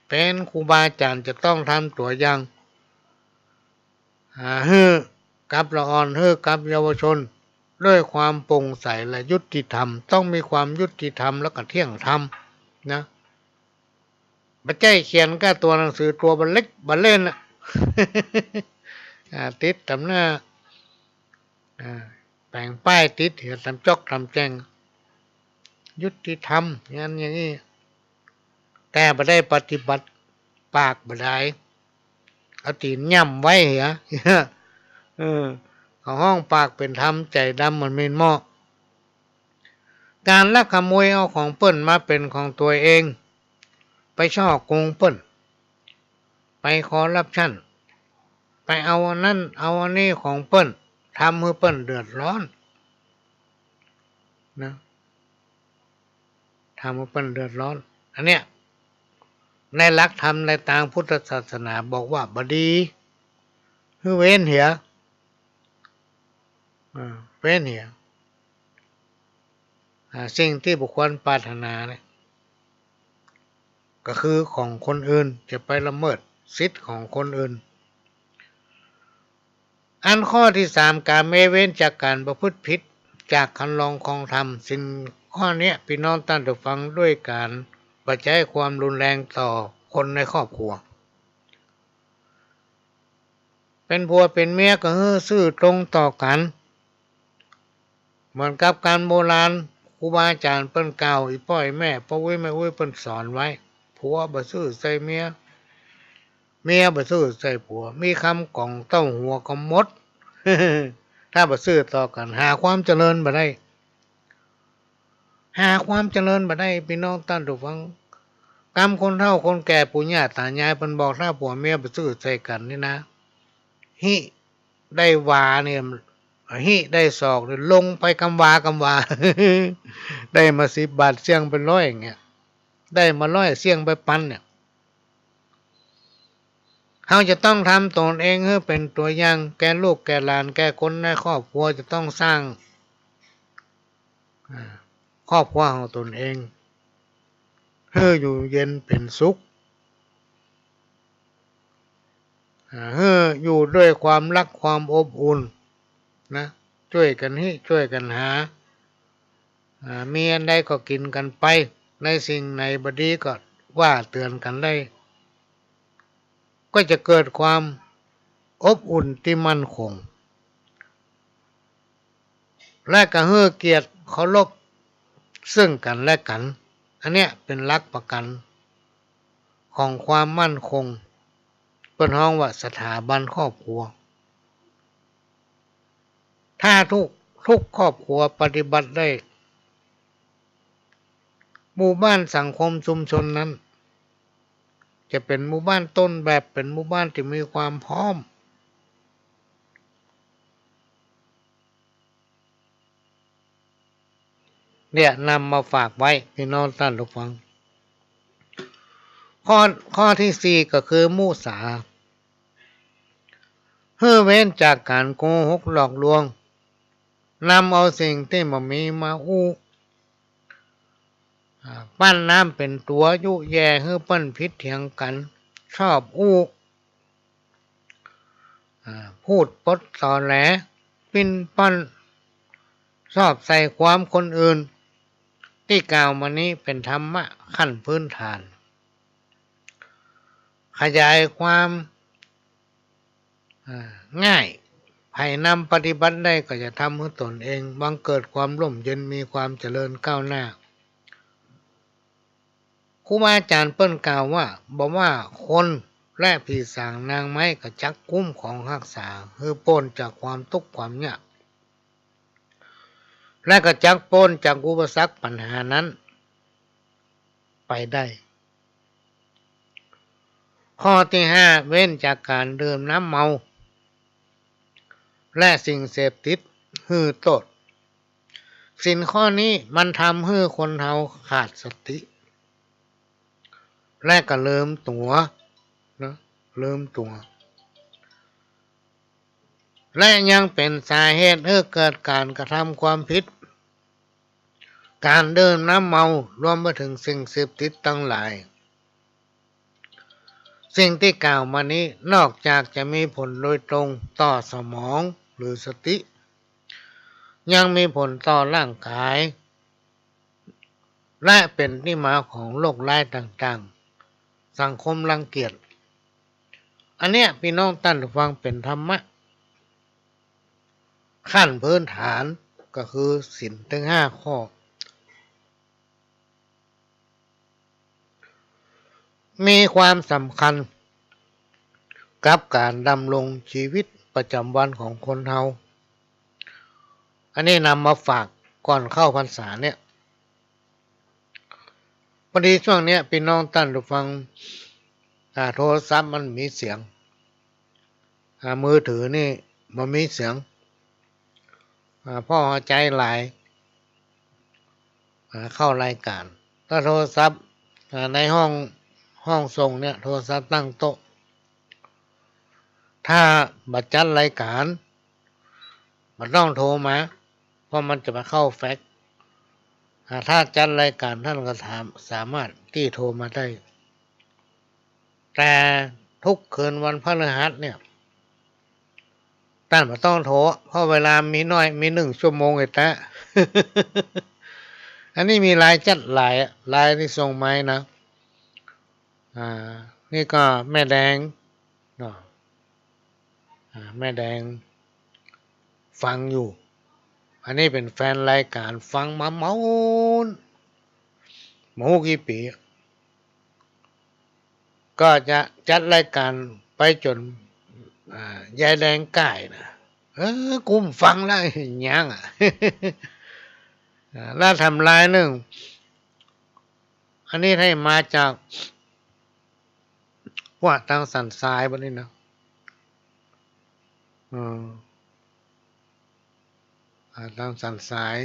เป็นครูบาอาจารย์จะต้องทำตัวอย่างให้กับละอ่อนให้กับเยาวชนด้วยความโปร่งใสและยุติธรรมต้องมีความยุติธรรมแล้วก็เที่ยงธรรมนะไม่ใช่เขียนแค่ตัวหนังสือตัวบันเล็กบันเล่นนะ ติดตำหน้าแปลงป้ายติดเหี่ยวทำจอกทำแจงยุติธรรมงั้นอย่างนี้แต่ไม่ได้ปฏิบัติปากไม่ได้เอาตีนย่ำไว้เหรอเขาห้องปากเป็นธรรมใจดำมันไม่เหมาะการลักขโมยเอาของเปิ้นมาเป็นของตัวเองไปช่อโกงเปิ้นไปคอร์รัปชันไปเอาอันนั้นเอาอันนี้ของเปิ้นทำให้เปิ้นเดือดร้อนนะทำให้เปิ้นเดือดร้อนอันเนี้ยในหลักธรรมในทางพุทธศาสนาบอกว่าบดีคือเว้นเหียเว้นเหียสิ่งที่บุคคลปรารถนาเนี่ยก็คือของคนอื่นจะไปละเมิดสิทธิ์ของคนอื่นอันข้อที่3การไม่เว้นจากการประพฤติผิดจากคันลองของธรรมสิ่งข้อนี้พี่น้องท่านผู้ฟังด้วยการประใช้ความรุนแรงต่อคนในครอบครัวเป็นผัวเป็นเมียก็ซื่อตรงต่อกันเหมือนกับการโบราณครูบาอาจารย์เปิ้นกล่าวอีพ่อแม่พ่ออุ้ยแม่อุ้ยเปิ้นสอนไว้ผัวบ่ซื่อใส่เมียเมียบ่ซื่อใส่ผัวมีคำกล่องเต้าหัวก็มด ถ้าบ่ซื่อต่อกันหาความเจริญบ่ได้หาความเจริญบ่ได้พี่น้องท่านผู้ฟังกรรมคนเฒ่าคนแก่ปู่ย่าตายายเพิ่นบอกถ้าผัวเมียบ่ซื่อใส่กันนี่นะหิได้วาเนี่ยหิได้ศอกลงไปกำวา ได้มา10 บาทเสี่ยงเป็น100อย่างเงี้ยได้มา100เสี่ยงไปพันเนี่ยเราจะต้องทำตนเองให้เป็นตัวอย่างแก่ลูกแก่หลานแก่คนในครอบครัวจะต้องสร้างครอบครัวของตนเองให้อยู่เย็นเป็นสุขให้อยู่ด้วยความรักความอบอุ่นนะช่วยกันช่วยกันหามีอันใดก็กินกันไปในสิ่งไหนบดีก็ว่าเตือนกันได้ก็จะเกิดความอบอุ่นที่มั่นคงและก็ให้เกียรติเคารพซึ่งกันและกันอันเนี้ยเป็นหลักประกันของความมั่นคงเป็นห้องว่าสถาบันครอบครัวถ้าทุกครอบครัวปฏิบัติได้หมู่บ้านสังคมชุมชนนั้นจะเป็นหมู่บ้านต้นแบบเป็นหมู่บ้านที่มีความพร้อมเนี่ยนำมาฝากไว้พี่น้องท่านผู้ฟังข้อที่4ก็คือมุสาให้เว้นจากการโกหกหลอกลวงนำเอาสิ่งที่บ่มีมาอู้ปั้นน้ำเป็นตัวยุแย่ให้เปิ้นพิษเถียงกันชอบอู้พูดปดตอแหลปิ้นปั้นชอบใส่ความคนอื่นที่กล่าวมานี้เป็นธรรมะขั้นพื้นฐานขยายความง่ายภายนำปฏิบัติได้ก็จะทำให้ตนเองบังเกิดความร่มเย็นมีความเจริญก้าวหน้าครูบาอาจารย์เปิ้นกล่าวว่าบอกว่าคนและผีสางนางไม้ก็จักคุ้มของรักษาคือพ้นจากความทุกข์ความยากและก็จักพ้นจากอุปสรรคปัญหานั้นไปได้ข้อที่5เว้นจากการดื่มน้ำเมาและสิ่งเสพติดหือโทษสิ่งข้อนี้มันทำให้คนเฮาขาดสติและก็ลืมตัวนะลืมตัวและยังเป็นสาเหตุให้เกิดการกระทำความผิด การเดินน้ำเมารวมไปถึงสิ่งเสพติดทั้งหลายสิ่งที่กล่าวมานี้นอกจากจะมีผลโดยตรงต่อสมองหรือสติยังมีผลต่อร่างกายและเป็นที่มาของโรคร้ายต่างๆสังคมรังเกียจอันเนี้ยพี่น้องท่านผู้ฟังเป็นธรรมะขั้นพื้นฐานก็คือศีลทั้ง5 ข้อมีความสำคัญกับการดำรงชีวิตประจำวันของคนเฮาอันนี้นำมาฝากก่อนเข้าพรรษาเนี่ยพอดีช่วงเนี้ยพี่น้องท่านผู้ฟังโทรศัพท์มันมีเสียงมือถือนี่มันมีเสียงพ่อใจหลายเข้ารายการถ้าโทรศัพท์ในห้องส่งเนี่ยโทรศัพท์ตั้งโต๊ะถ้าบัดจัดรายการมันต้องโทรมาเพราะมันจะมาเข้าแฟกซ์ถ้าจัดรายการท่านก็สามารถที่โทรมาได้แต่ทุกคืนวันพฤหัสเนี่ยท่านไม่ต้องโทรเพราะเวลามีน้อยมี1 ชั่วโมงไอ้ตะ อันนี้มีลายจัดลายที่ส่งมานะนี่ก็แม่แดงเนาะแม่แดงฟังอยู่อันนี้เป็นแฟนรายการฟังมาเมากี่ปีก็จะจัดรายการไปจนยายแดงก่ายนะกุมฟังแล้วยังแล้วทำลายนึงอันนี้ให้มาจากว่าทางสันทรายบนนี้นะทางสันทราย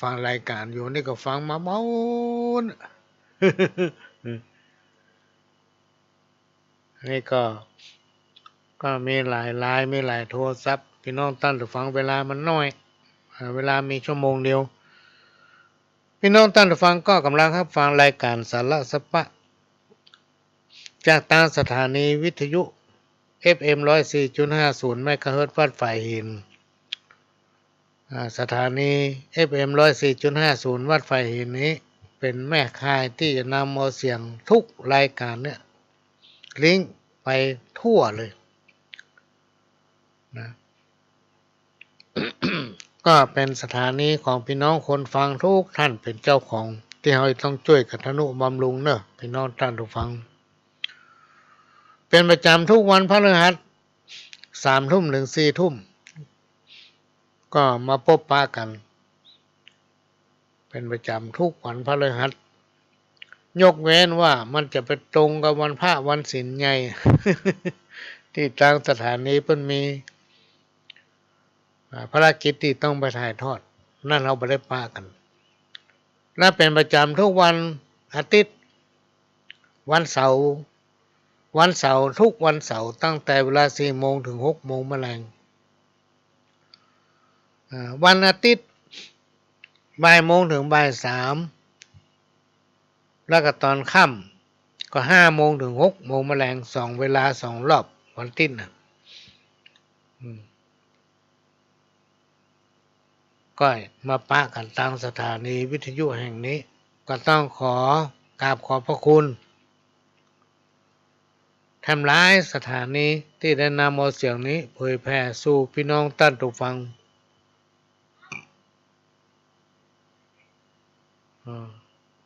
ฟังรายการอยู่นี่ก็ฟังมาเมานี่ก็มีหลายลายมีหลายโทรศัพท์พี่น้องท่านผู้ฟังเวลามันน้อยเวลามีชั่วโมงเดียวพี่น้องท่านผู้ฟังก็กำลังรับฟังรายการสาระสปะจากทางสถานีวิทยุ FM 104.50 เมกะเฮิรตซ์วัดฝ่ายหินสถานี FM 104.50 วัดฝ่ายหินนี้เป็นแม่ค่ายที่จะนำเอาเสียงทุกรายการเนี่ยลิงก์ไปทั่วเลยนะ ก็เป็นสถานีของพี่น้องคนฟังทุกท่านเป็นเจ้าของที่เราต้องช่วยกันทนุบำรุงเนอะพี่น้องท่านผู้ฟังเป็นประจำทุกวันพฤหัส3 ทุ่มถึง4 ทุ่มก็มาพบปะกันเป็นประจำทุกวันพฤหัสยกเว้นว่ามันจะไปตรงกับวันพระวันศีลใหญ่ ที่ทางสถานีเพิ่นมีภารกิจที่ต้องไปถ่ายทอดนั่นเราไม่ได้ปะกันและเป็นประจำทุกวันอาทิตย์วันเสาร์ทุกวันเสาร์ตั้งแต่เวลา4 โมงถึง6 โมงแมลงวันอาทิตย์บ่าย โมงถึงบ่าย 3แล้วก็ตอนค่ำก็5 โมงถึง6 โมงแมลง2 เวลา2 รอบวันอาทิตย์นะก็มาปะกันตามสถานีวิทยุแห่งนี้ก็ต้องขอกราบขอบพระคุณทำร้ายสถานีที่ได้นำเอาเสียงนี้เผยแผ่สู่พี่น้องท่านผู้ฟัง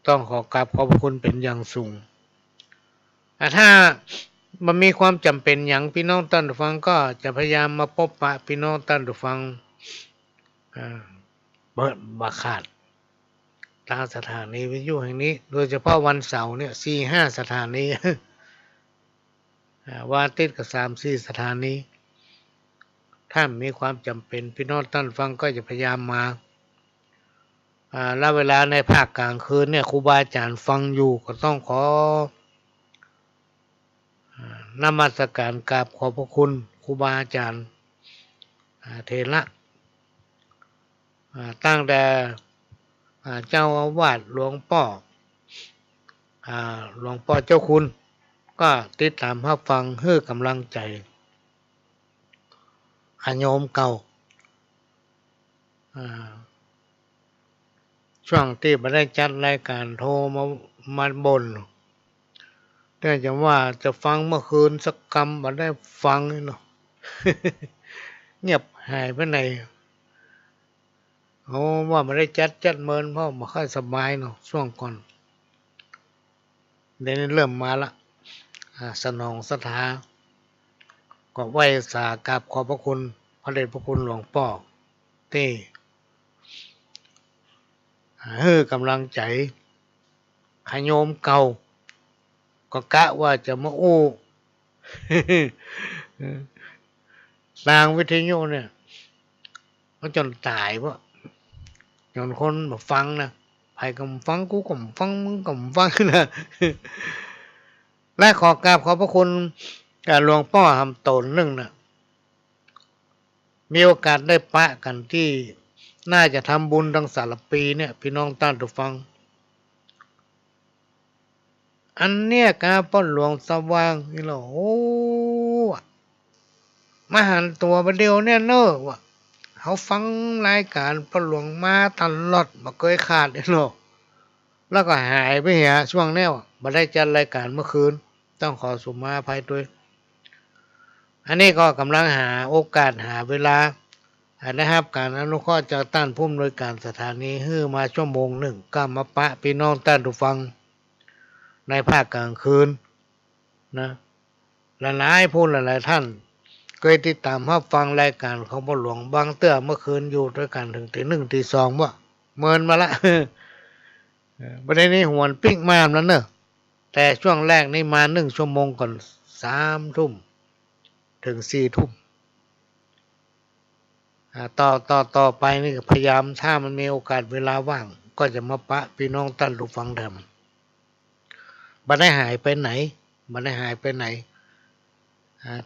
ต้องขอกราบขอบพระคุณเป็นอย่างสูงถ้ามันมีความจำเป็นอย่างพี่น้องท่านผู้ฟังก็จะพยายามมาพบปะพี่น้องท่านผู้ฟังเปิดบักขาดทางสถานีวิทยุแห่งนี้โดยเฉพาะวันเสาร์เนี่ย4-5 สถานีวันอาทิตย์ก็3-4 สถานีถ้ามีความจำเป็นพี่น้องท่านฟังก็จะพยายามมาแล้วเวลาในภาคกลางคืนเนี่ยครูบาอาจารย์ฟังอยู่ก็ต้องขอนมัสการกราบขอบพระคุณครูบาอาจารย์เถระ ตั้งแต่เจ้าอาวาสหลวงพ่อหลวงพ่อเจ้าคุณก็ติดตามรับฟังให้กำลังใจขโยมเก่าช่วงที่ไม่ได้จัดรายการโทรมาบ่นแต่จะว่าจะฟังเมื่อคืนสักคำไม่ได้ฟังเนาะ เงียบหายไปไหนว่าไม่ได้จัดเมินเพราะไม่ค่อยสบายเนาะช่วงก่อนเดี๋ยวนี้เริ่มมาละสนองศรัทธาก็ไหว้สากราบขอบพระคุณพระเดชพระคุณหลวงพ่อที่ให้กำลังใจขโยมเก่าก็กะว่าจะมาอู้นางวิทยุเนี่ยก็จนตายเพราะจนคนมาฟังนะใครก็ฟังกูก็ฟังมึงก็ฟังนะและขอกราบขอบพระคุณหลวงพ่อหำโตนหนึ่งนะมีโอกาสได้ปะกันที่น่าจะทำบุญทั้งสารปีเนี่ยพี่น้องต้านทุกฟังอันเนี้ยการป้อนหลวงสว่างนี่เรามาหันตัวประเดียวเนี่ยเนอะวะเขาฟังรายการป้อนหลวงมาตลอดมาเคยขาดเลยเนาะแล้วก็หายไปเหียช่วงแนวมาได้จัดรายการเมื่อคืนต้องขอสุมาภัยด้วยอันนี้ก็กำลังหาโอกาสหาเวลานะครับการอนุเคราะห์จากต้านผู้อำนวยการสถานีฮื้อมาชั่วโมงหนึ่งก็มาปะพี่น้องต้านทุกฟังในภาคกลางคืนนะหลายๆผู้หลายๆท่านเคยติดตามรับฟังรายการของพ่อหลวงบางเตื้อเมื่อคืนอยู่ด้วยกันถึงตี 1 ตี 2ว่าเมินมาละประเด็นนี้หวนปิ๊กมาแล้วเนอะแต่ช่วงแรกนี่มา1 ชั่วโมงก่อน3 ทุ่มถึง4 ทุ่มต่อไปนี่พยายามถ้ามันมีโอกาสเวลาว่างก็จะมาปะพี่น้องตั้นลูกฟังทำบันได้หายไปไหนบันได้หายไปไหน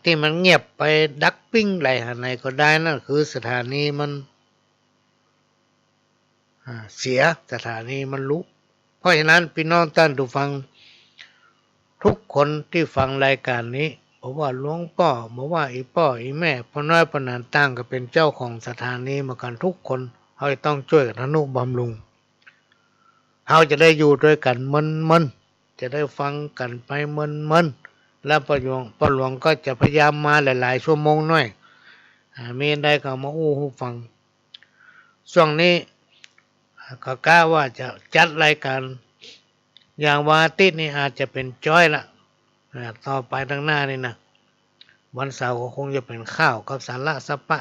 ที่มันเงียบไปดักปิ้งไหลหาไหนก็ได้นั่นคือสถานีมันเสียสถานีมันลุกเพราะฉะนั้นพี่น้องตั้นลูกฟังทุกคนที่ฟังรายการนี้บอกว่าหลวงพ่อบอกว่าอีพ่ออีแม่พ่อน้อยพ่อนานตั้งก็เป็นเจ้าของสถานีมากันทุกคนเขาจะต้องช่วยกันทนุบำรุงเขาจะได้อยู่ด้วยกันมันจะได้ฟังกันไปมันแล้วประหลวงก็จะพยายามมาหลายๆชั่วโมงหน่อยมีได้ก็มาอู้หูฟังช่วงนี้ก็กล้าว่าจะจัดรายการอย่างวาตินี่อาจจะเป็นจ้อยละต่อไปทางหน้านี่นะวันเสาร์ก็คงจะเป็นข้าวกับสาระสัปปะ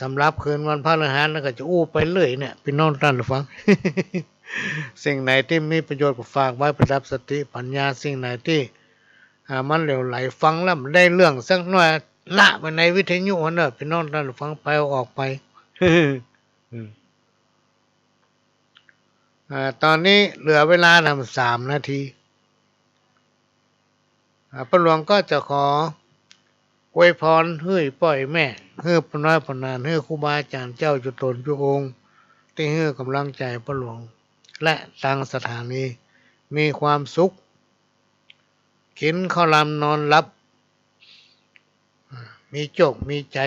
สำหรับคืนวันพฤหัสแล้วก็จะอู้ไปเรื่อยเนี่ยพี่น้องท่านฟัง สิ่งไหนที่มีประโยชน์ก็ฝากไว้ประดับสติปัญญาสิ่งไหนที่มันเหลวไหลฟังแล้วมันได้เรื่องสักหน่อยละไปในวิทยุเนอะพี่น้องท่านฟังไปออกไป ตอนนี้เหลือเวลาทำ3 นาทีพระหลวงก็จะขออวยพรให้ป่อยแม่ให้พน้อยพนานให้ครูบาอาจารย์เจ้าจุตนจุองค์ที่ให้กำลังใจพระหลวงและทางสถานีมีความสุขกินข้าวลำนอนหลับมีโจกมีใจ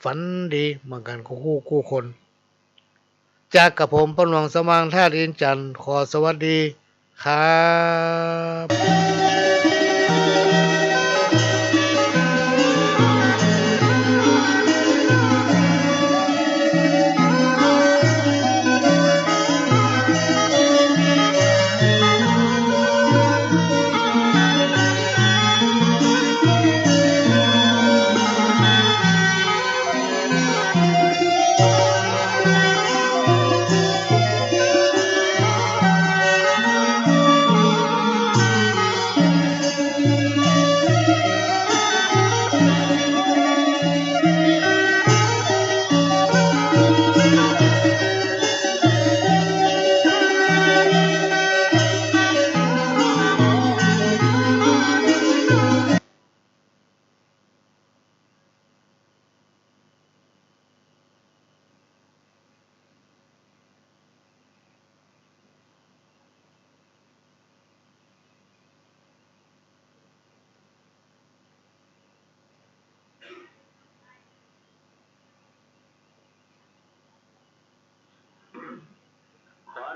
ฝันดีเหมือนกันคู่คนจากกับผมพระหลวงสว่างท่าดินจันทร์ขอสวัสดีครับ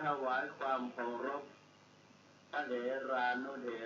ถวายความเคารพพระเถรานุเถ